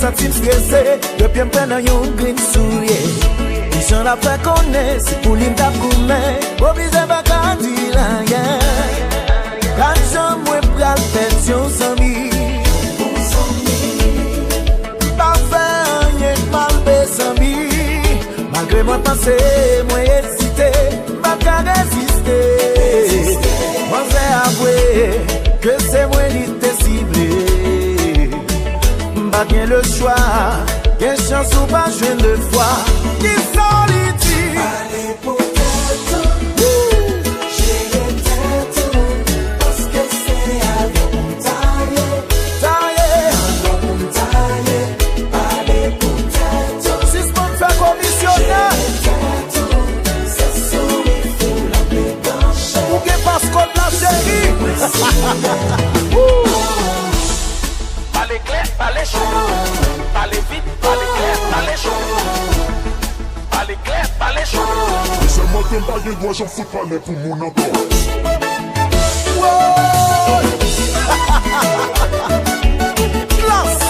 senti stressé, depuis me prendre un green soulier. Qui j'en a fait connaître, c'est pour l'hymne d'aproumer. Obligé pas qu'à dire rien. Quand j'en moi pral faire son sami. Pas faire rien mal besami. Malgré moi penser, moi hésiter, pas qu'à résister. Moi j'ai avoué que c'est moi qui t'ai ciblé. Pas bien le choix, quelle chance ou pas je de foi. Qui solitude. Allez pour tête, j'ai les têtes, parce que c'est avec mon taille. Allez pour tête, Si ce monde fait commissionnaire, c'est souris pour la pétanche. ou que passe comme la chérie. Parlez clair, parlez chaud. Parlez vite, parlez clair, parlez chaud. Parlez clair, parlez chaud. Et c'est moi qui me bague, moi j'en fous pas les pour mon encore. Classe.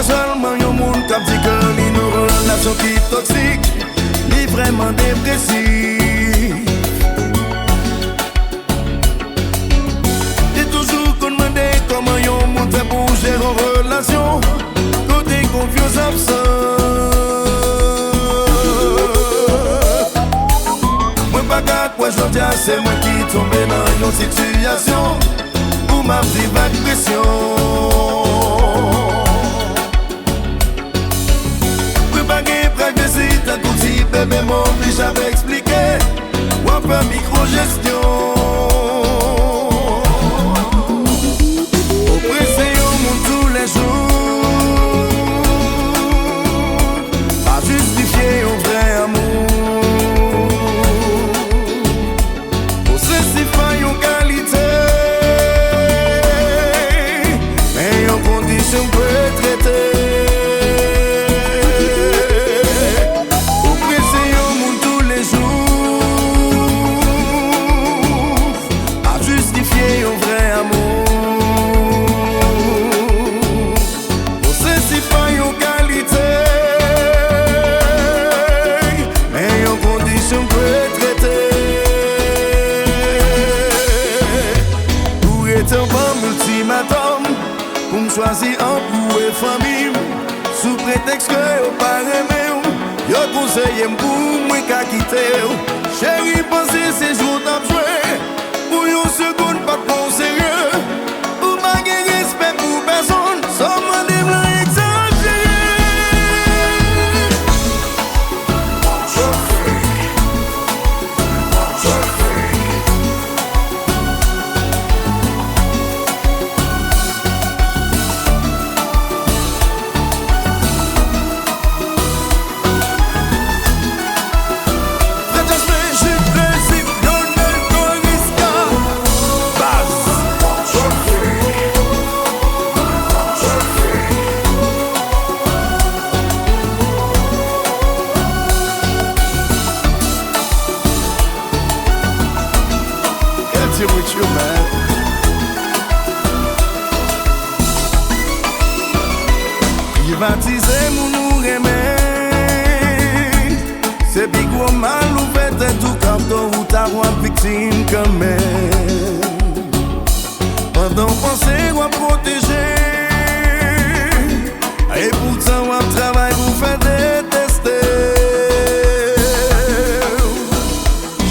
Seulement yon moun kap di ke li nou relasyon ki toksik, li vreman depresif. Li toujou kon mende koman yon moun fe pou jere en relasyon, kote konfians absent. Mwen pa ka kwa jodi a se mwen ki tombe nan yon situasyon pou ma vive agresyon. T'as tout dit, bébé, m'oblige à m'expliquer. Ou un peu micro-gestion. Oppressé au monde tous les jours. Pas justifier un vrai amour. Possessif à une qualité. Mais en condition peut traiter. Choisi un pou et famille. Sous prétexte que yo pas aimé, yo conseillé m'pou mwen ka kite. Chérie, pensez ces jours t'as joué. Pour yon seconde pas bon sérieux. Ou pas gen respect pour personne. Sans demander blanc exagéré. With you, man. Privatiser mon nous remet. C'est big gros mal ou fait tout carton ou ta roi victime quand même. Pendant penser ou à protéger. Et pourtant on travaille pour faire détester.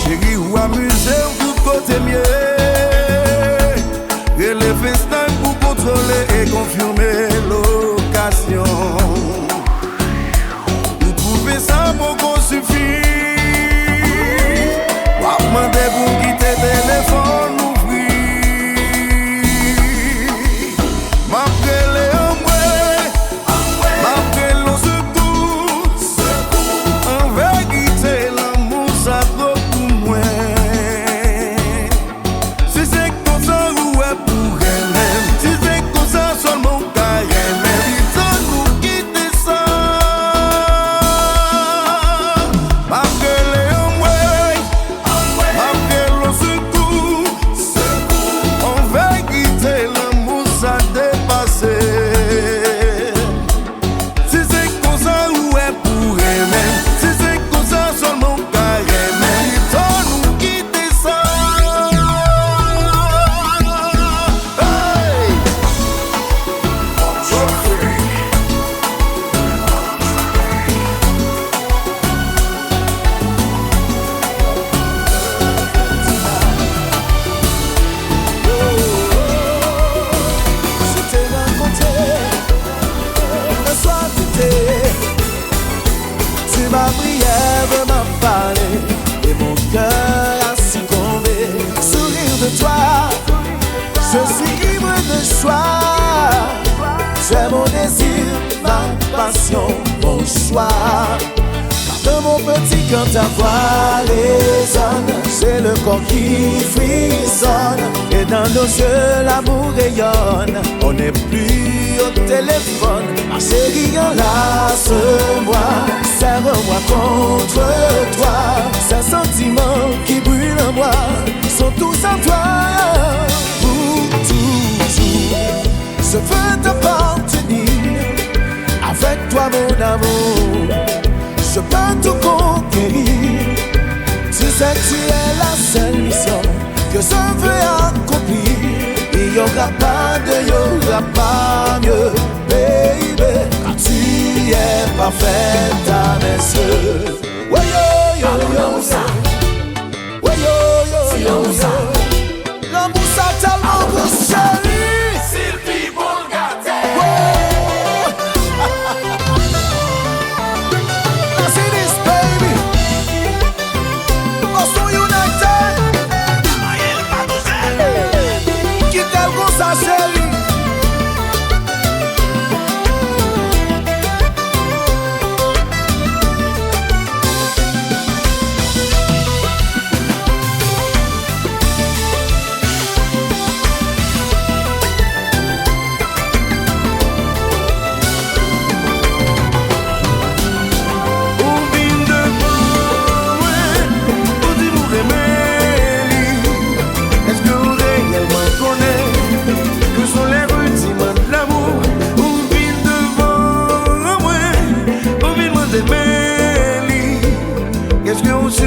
Chérie ou amuser. lèvres m'a parlé et mon cœur a succombé. Sourire de toi, je suis libre de choix. Tu es mon désir, ma passion, mon choix. De mon petit quand ta voix résonne, c'est le corps qui frissonne. Et dans nos yeux l'amour rayonne. On n'est plus au téléphone. Ma chérie enlace-moi, serre-moi contre toi. Ces sentiments qui brûlent en moi sont tous en toi. Pour toujours, je veux t'appartenir. Avec toi mon amour, je peux tout conquérir. Tu sais que tu es la seule mission que je veux accomplir. Il n'y aura pas mieux, baby. Car tu es parfaite à mes yeux. Ouais, yo, yo, yo, ouais, yo, yo, yo, yo. L'amour ça tellement beau, chérie. Sylvie Boulgaté.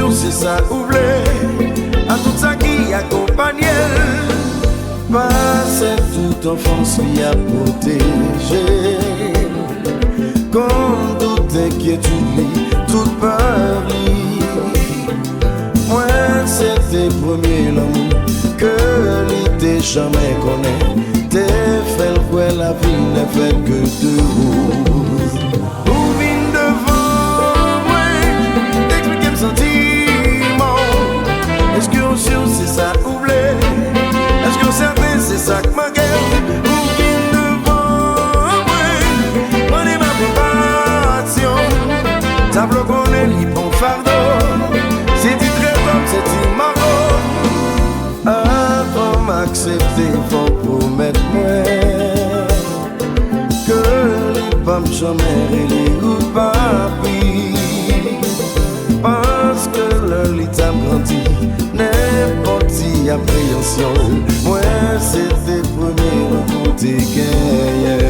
C'est ça oublé à tout ça qui accompagne. Pas toute enfance qui a protégé. Quand toute inquiétude, toute peur, moi c'était premier l'homme que l'idée jamais connaît. T'es fait pour la vie n'est fait que de rose. Ou vine devant moi, expliquer me sentir. Est-ce que on sûr c'est ça oublé? Est-ce que certain c'est ça que ma gueule? Ou vient devant moi, on est ma préparation. Tableau qu'on est libre en fardeau. C'est dit très bon, c'est dit marot. Avant m'accepter, faut promettre moi que les femmes jamais les ou papi. Parce que le lit a grandi, n'importe qui appréhension. Moi c'était premier côté guerrier.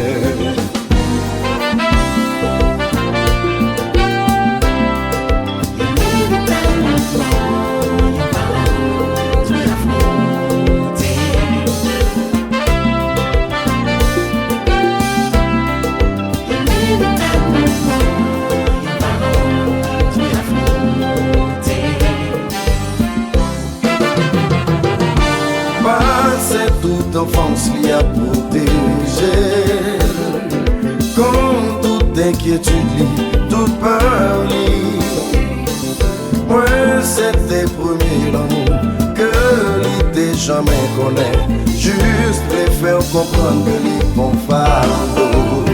Enfance li a protégé. Quand toute inquiétude li, toute peur li. Moi c'était premier l'amour que l'idée jamais connaît. Juste préfère comprendre que les bons fardeaux.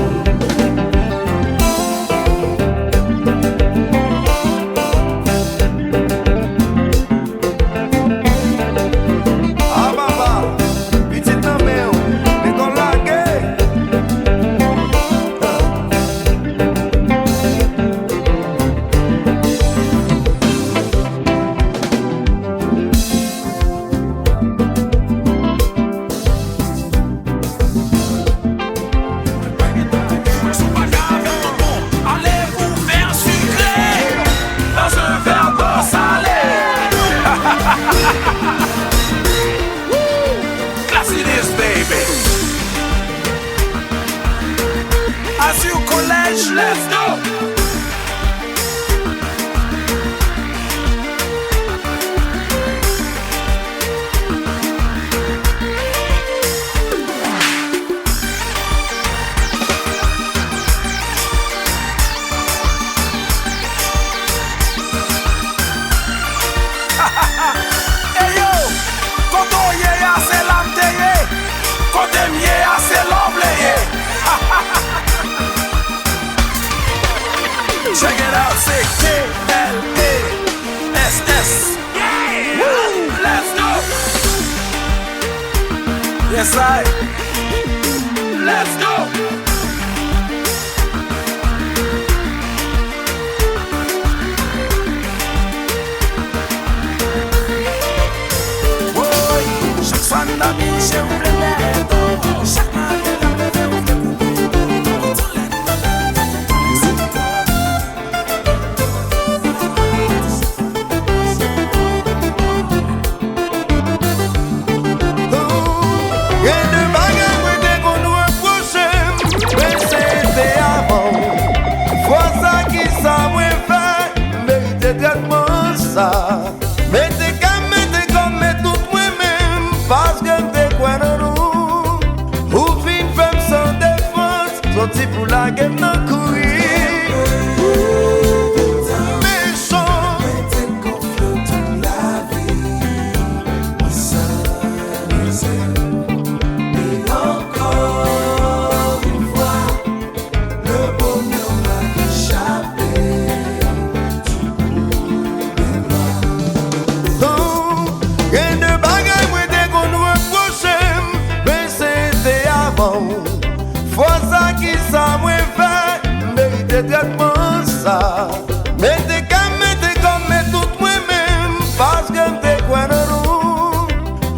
Let's go. Yes, I. Let's go. Chaque fois que la vie j'ai oublié les dos. Chaque matin la bébé ouvre le Y'a de bagages où t'es qu'on nous reproche, mais c'était avant. Fois ça qui ça m'a fait, mérite traitement ça. Mais t'es comme mais tout moi-même, parce que t'es quoi dans nous. Ou fin femme sans défense, sorti pour la game dans courir. Traitement ça. Mais t'es comme mais tout moi-même, parce que t'es quoi dans nous.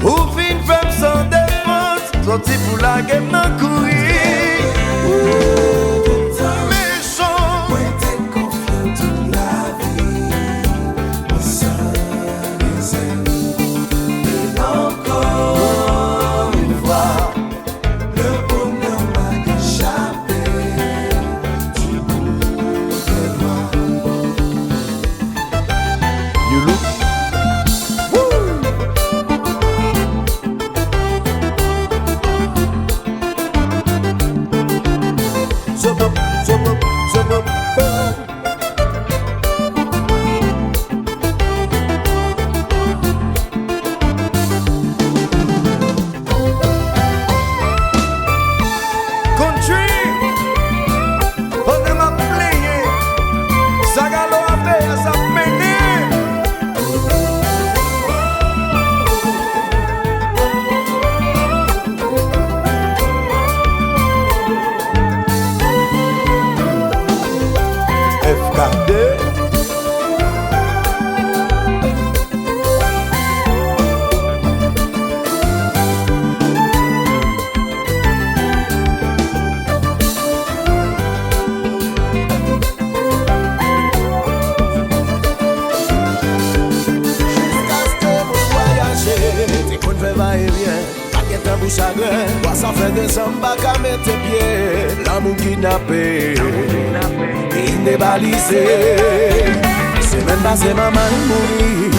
Ou fin femme sans défense, sorti pour la game dans courir. Méchant, ouais t'es confiant toute la vie. Ça et encore une fois, le bonheur m'a échappé. Chagrin, ça fait des samba qu'à mettre pieds. L'amour kidnappé, il n'est balisé. C'est même pas c'est maman mourir.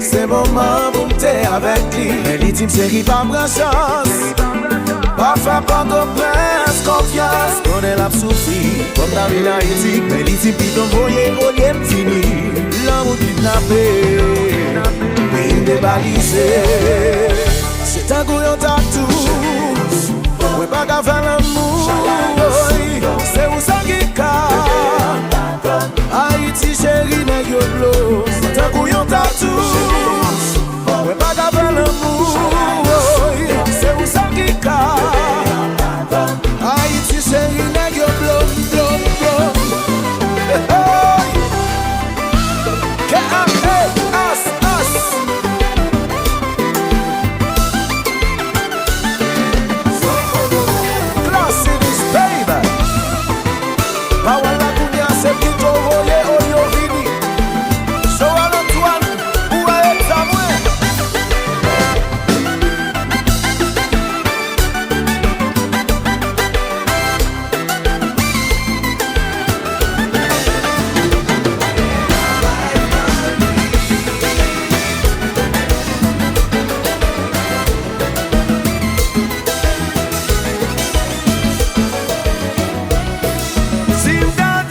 C'est moment pour m'ter avec lui. Mais l'ultime série pas prendre chance. Parfois pas de prince, confiance. On est là souffrir, comme dans l'île Haïti. Mais l'ultime puis d'envoyer au lieu fini. L'amour kidnappé, il n'est balisé. C'est un couillon tatou. Ouais, pas qu'à faire l'amour. C'est où ça qui casse. Haïti chérie, nèg yo blow. C'est un couillon tatou. Ouais, pas qu'à faire l'amour. C'est où ça qui casse. Haïti chérie, nèg yo blow, blow, blow. Hey, K-A-S. Sit down.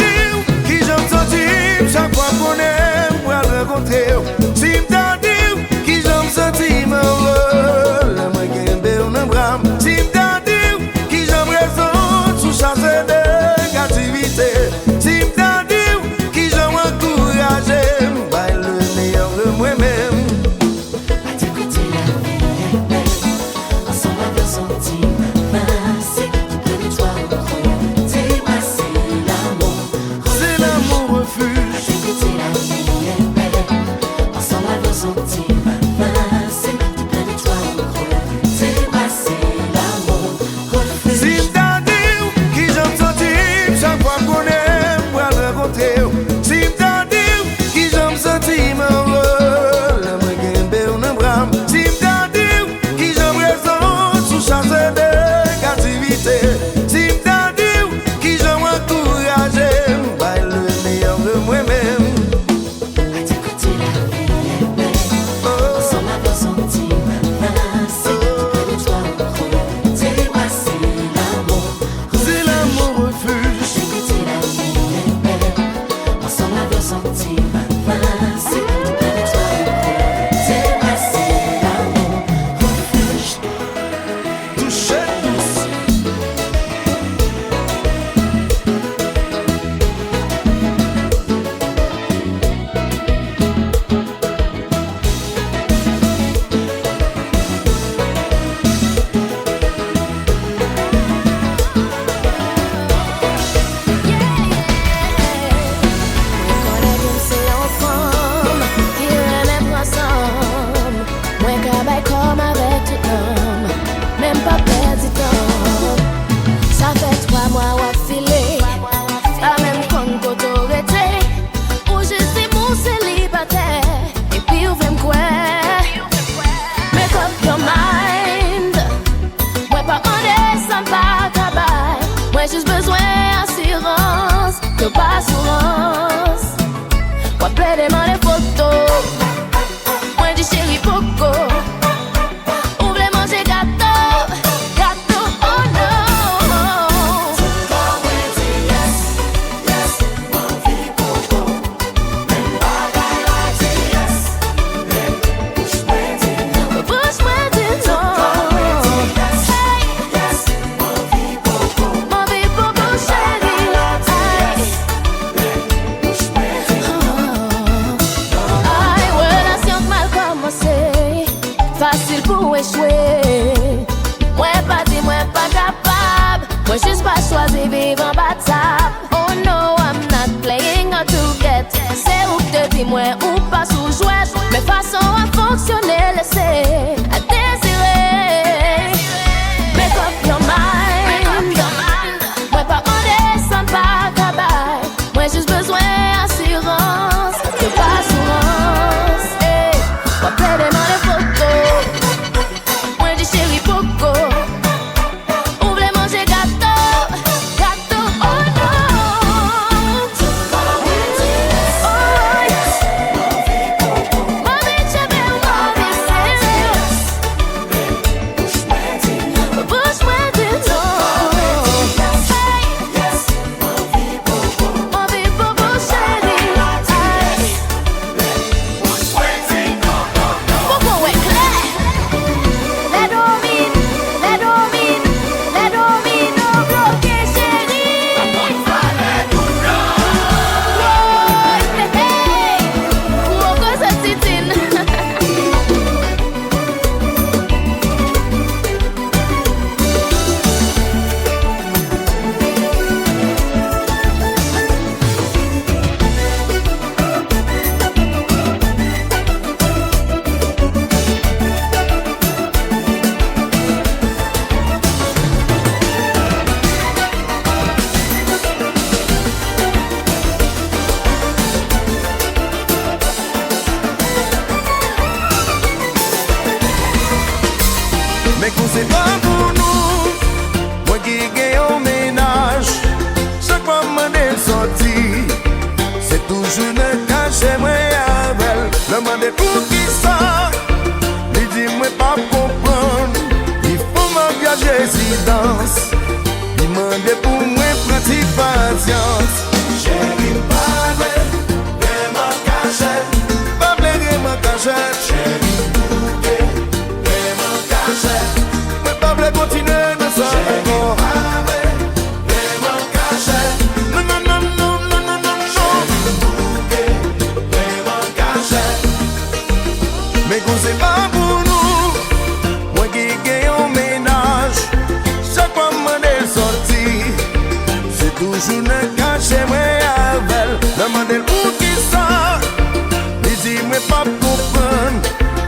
sorti, c'est toujours le cas chez moi avec. Le monde pour qui ça, il dit moi pas comprendre. Il faut m'engager résidence. Il demande pour moi pratique patience. Chérie, pas vraiment cachette. Pas vraiment cachette. Chérie, bouquet, vraiment cachette. Mais pas continuer de ça. Chérie, pas vraiment cachette. Non, non, non, non, non, non, non, non. Bouquet, vraiment cachette. Mais qu'on c'est pas pour nous. Moi qui gagne au ménage. Chaque fois que je suis sorti, c'est toujours le cas chez moi avec. Demandez où qui ça. Il dit moi pas comprendre.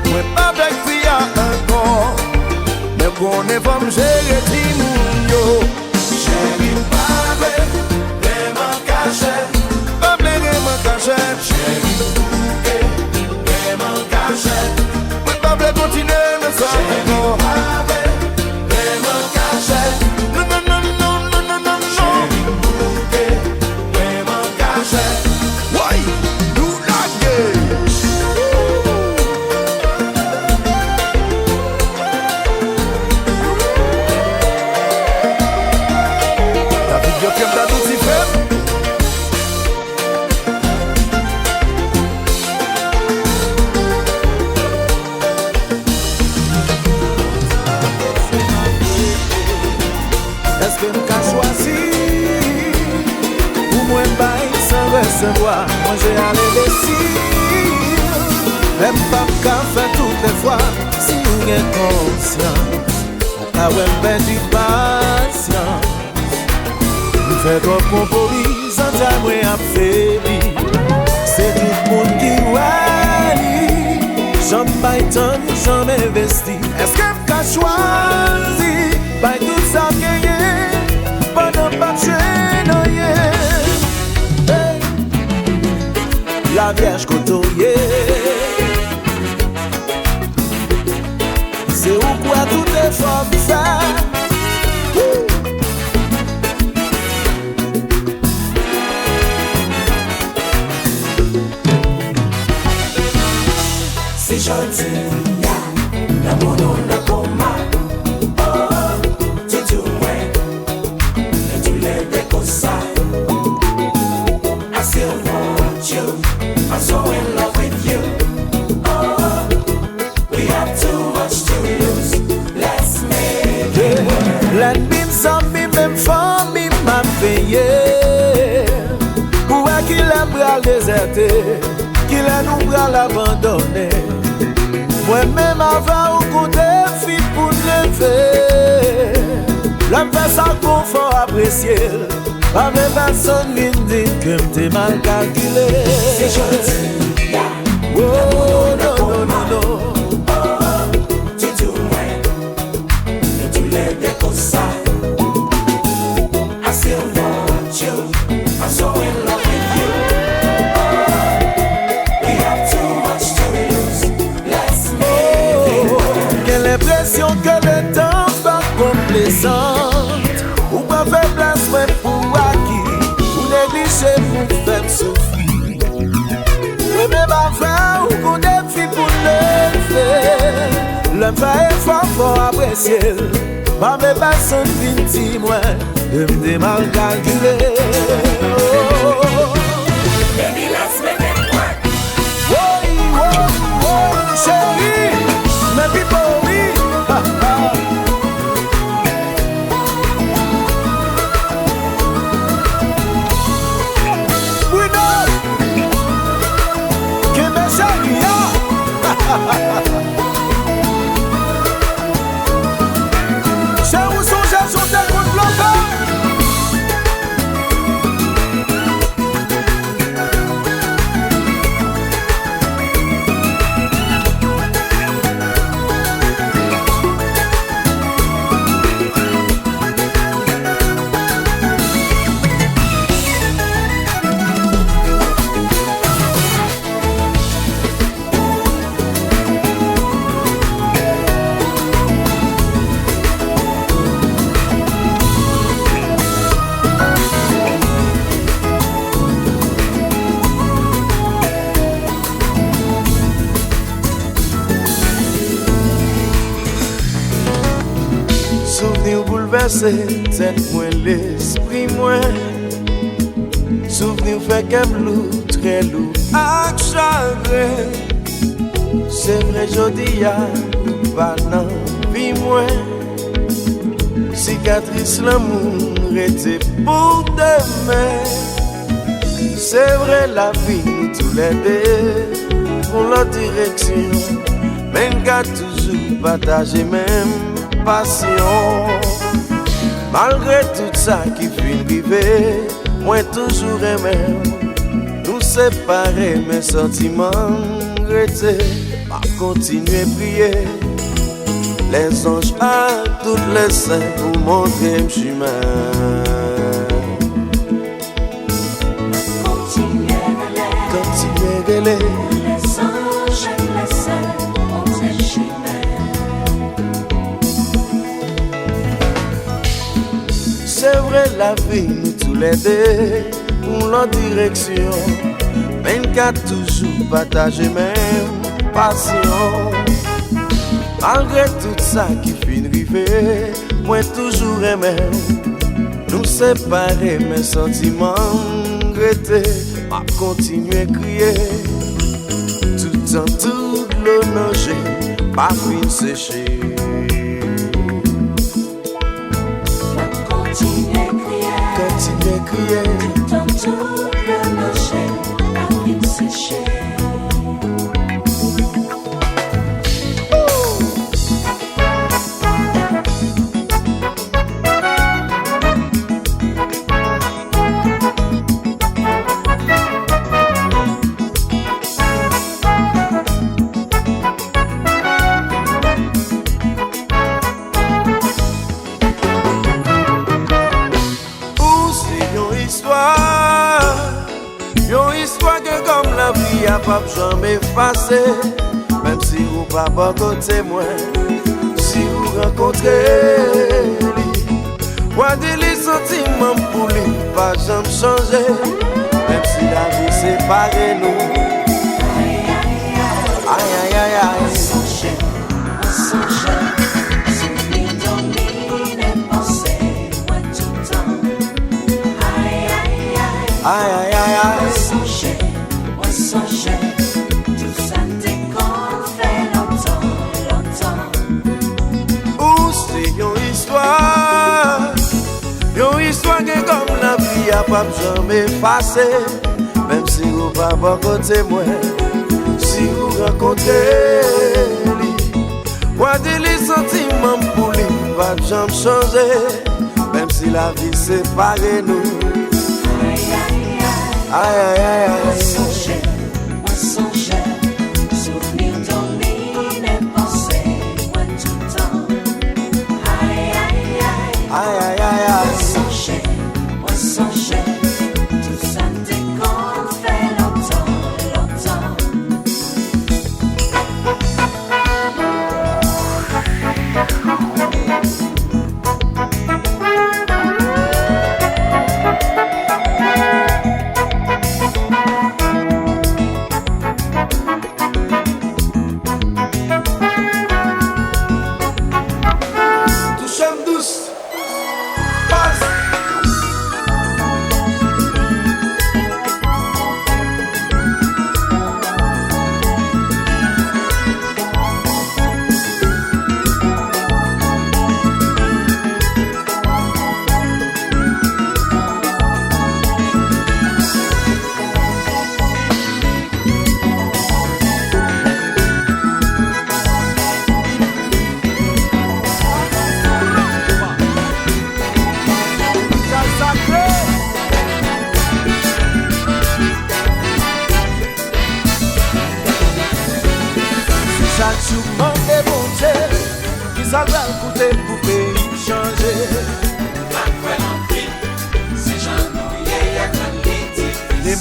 Moi pas avec lui encore. Mais qu'on est comme gérer Timounio. Chérie, pas vraiment cachette. Pas vraiment cachette. Chérie, bouquet, vraiment cachette. Moi pas continuer de ça encore. Vraiment cachette. Non, non, non, non, non, non, non, non. Bouquet, vraiment cachette. Why? You like it? Ta vidéo qui me tout si fait. Est-ce que nous avons choisi ou moins bail sans recevoir? Moi j'ai allé décider. Même pas qu'à faire toutes les fois. Si nous sommes conscients, on a ouais du patience. Nous faisons trop compromis, sans jamais affaibli. C'est tout le monde qui rallie. J'en baille tant, j'en investi. Est-ce que nous avons choisi? By tout ça gagné, pendant pas de hey. La vierge côtoyée, c'est où quoi tout est fort faire. C'est gentil, la mono la coma. I'm so in love with you. Oh, we have too much to lose. Let's make it work. Let me zombie même famille m'a payé. Pour qu'il a bras déserté, qu'il a nous bras l'abandonné. Moi-même avant au coup de filles pour lever. L'homme fait ça confort apprécié. Pas même personne me dit que t'es mal calculé. C'est gentil, yeah. Oh, non, non, non, non. Oh, tu dois, et tu l'es décossé. I still want you. I'm so in love with you. Oh, we have too much to lose. Let's make it work. J'ai l'impression que le temps va complaisant. Ou pas faire place ouais, pour acquis. Ou négliger pour faire souffrir. Oui, même avant, ou qu'on défie pour lever. L'homme fait effort pour apprécier. Pas mes personnes victimes, moi, de me mal calculé. Baby, let's make it work. Oui, oui, oui, chérie, mes people, oui. Ha, ha. We know que mes chéris, chez où sont j'ai chanté contre l'enfer. traverser tête moi l'esprit moi. Souvenir fait qu'aime lourd, très lourd. Ak chagrin. C'est vrai jodi ya pas nan vie moi. Cicatrice l'amour était pour demain. C'est vrai la vie nous tous les deux pour la direction. Même qu'à toujours partager même passion. Malgré tout ça qui fait arriver, moi toujours aimé. Nous séparer mes sentiments regrettés. Ma continuer à prier. Les anges à toutes les saints pour montrer le chemin. Continuez à gueuler. Les anges et les saints pour montrer le chemin. C'est vrai la vie nous tous les deux pour la direction. 24 toujours partager même passion. Malgré tout ça qui finit arriver, moi toujours aimé. Nous séparer mes sentiments regrettés. Ma continuer à crier. Tout en tout l'eau nager, pas fin sécher. Continuez à crier. Continuer à crier. Tout en tout le marché, pas fin sécher. Pas jamais effacé, même si vous pas bon côté moi. Si vous rencontrez lui, quoi de les sentiments pour lui, pas jamais changer. Même si la vie sépare nous. Aïe aïe aïe aïe. Souvenir domine pensée, moi tout le temps. Aïe aïe aïe. Aïe aïe aïe aïe. Tout ça déconne fait longtemps, longtemps. Ou c'est une histoire que comme la vie a pas jamais effacé. Même si vous pas bon côté moi, si vous rencontrez lui, quoi de les sentiments pour lui, pas jamais changer. Même si la vie sépare nous. Aïe aïe aïe aïe. Souvenir domine pensée, moi tout le temps. Aïe aïe aïe. Aïe aïe aïe aïe. Moi songer, tout ça déconne fait longtemps, longtemps.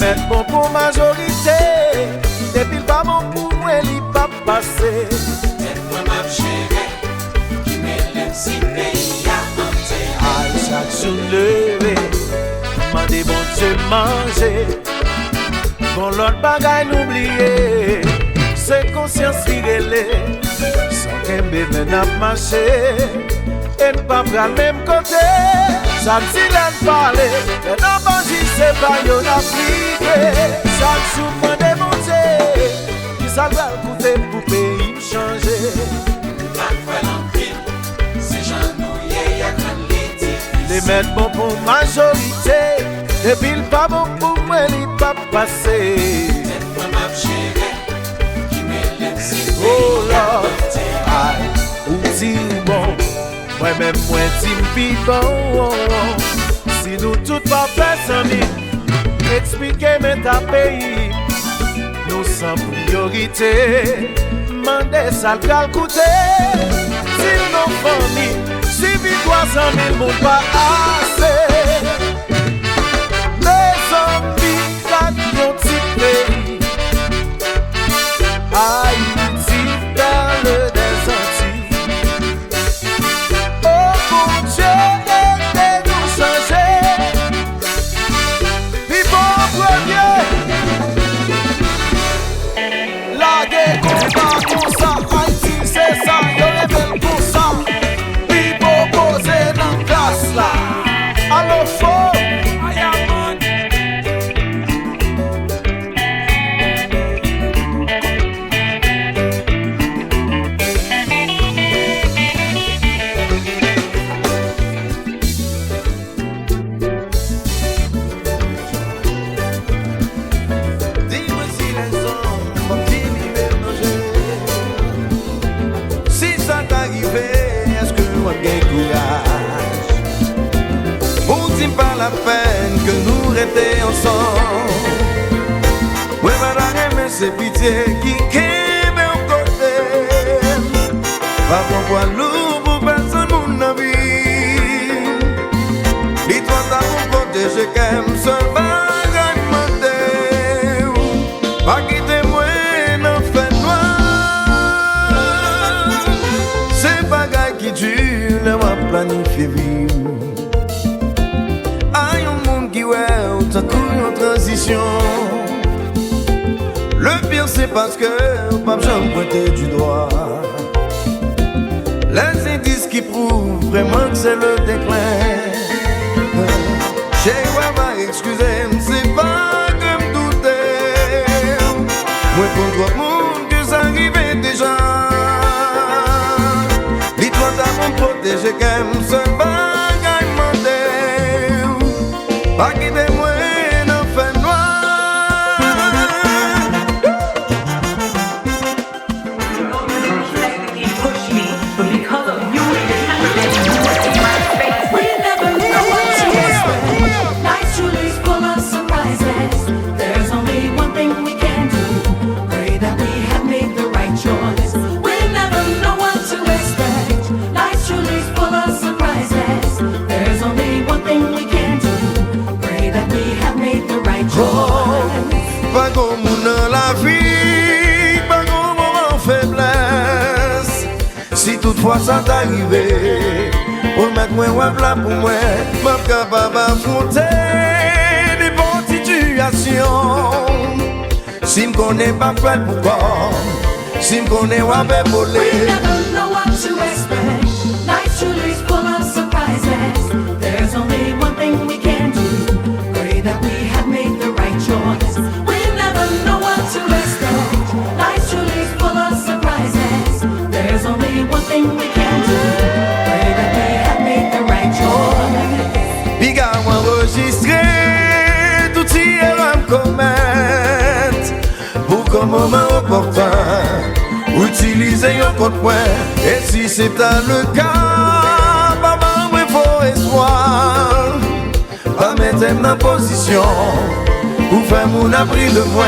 Mettre bon pour majorité, depuis pas bon pour moi, il pas passé. Moi m'a chérie, qui m'élève si pays à monter. Aïe, chaque jour levé, m'a dit bon Dieu manger. Bon l'autre bagaille n'oublier, c'est conscience qui relève. Sans qu'un bébé n'a marché, et ne pas prendre le même côté. Ça me dit de parler, mais non, bandit, c'est pas yon appliqué. Ça me souffre de monter, qui ça va coûter pour pays changer. Les mettre bon pour majorité, et puis le pas bon pour moi, il pas passer. Oh Lord, ou si bon, moi-même moi dis bon. Si nous tout pas personne, expliquez mais ta pays, nous sans priorité, mandez ça le coûter. Si nos familles, si vit 300 000 moun pas assez. Les zombies là nos petits pays, Haïti perle des Antilles. Oh mon Dieu, aidez-nous changer. Vivons premier. La guerre combat pour ça, Haïti c'est ça, yo rebelle pour ça. Alors fort, dis-moi si les hommes vont finir manger. Si ça t'arrivait, est-ce que moi bien courage? Dis pas la peine que nous restions ensemble. Ouais, madame, mais c'est pitié qui aime au côté. Pas pourquoi lourd pour personne mon vie. Dis-toi t'as pour protéger qu'aime seul bagaille menté. Pas quitter moi dans fait noir. C'est bagaille qui dure, le m'a planifié vivre. T'as couru en transition. Le pire c'est parce que pas jamais pointé du doigt. Les indices qui prouvent vraiment que c'est le déclin. J'ai pas excusé, c'est pas que me douter. Moi contre tout le monde que ça arrivait déjà. Dis-toi t'as mon protégé qu'aime seul bagaille menté. Pas quitter moi. Pas comme dans la vie, pas comme en faiblesse. Si toutefois ça t'arrivait, pour mettre moi web là pour moi, ma capable d'affronter des bonnes situations. Si me connais pas prêt pour quoi, si me connais pas prêt pour les. We never know what to expect. Life's truly full of surprises. There's only one thing we can do. Pray that we have made the right choice. We never know what to expect. Life's truly full of surprises. There's only one thing we can do. Pray that we have made the right choice. Biga enregistré tout y est commettre pour qu'un moment opportun utiliser un code point. Et si c'est le cas, maman, il faut espoir. Pas mettre dans position pour faire mon abri de moi.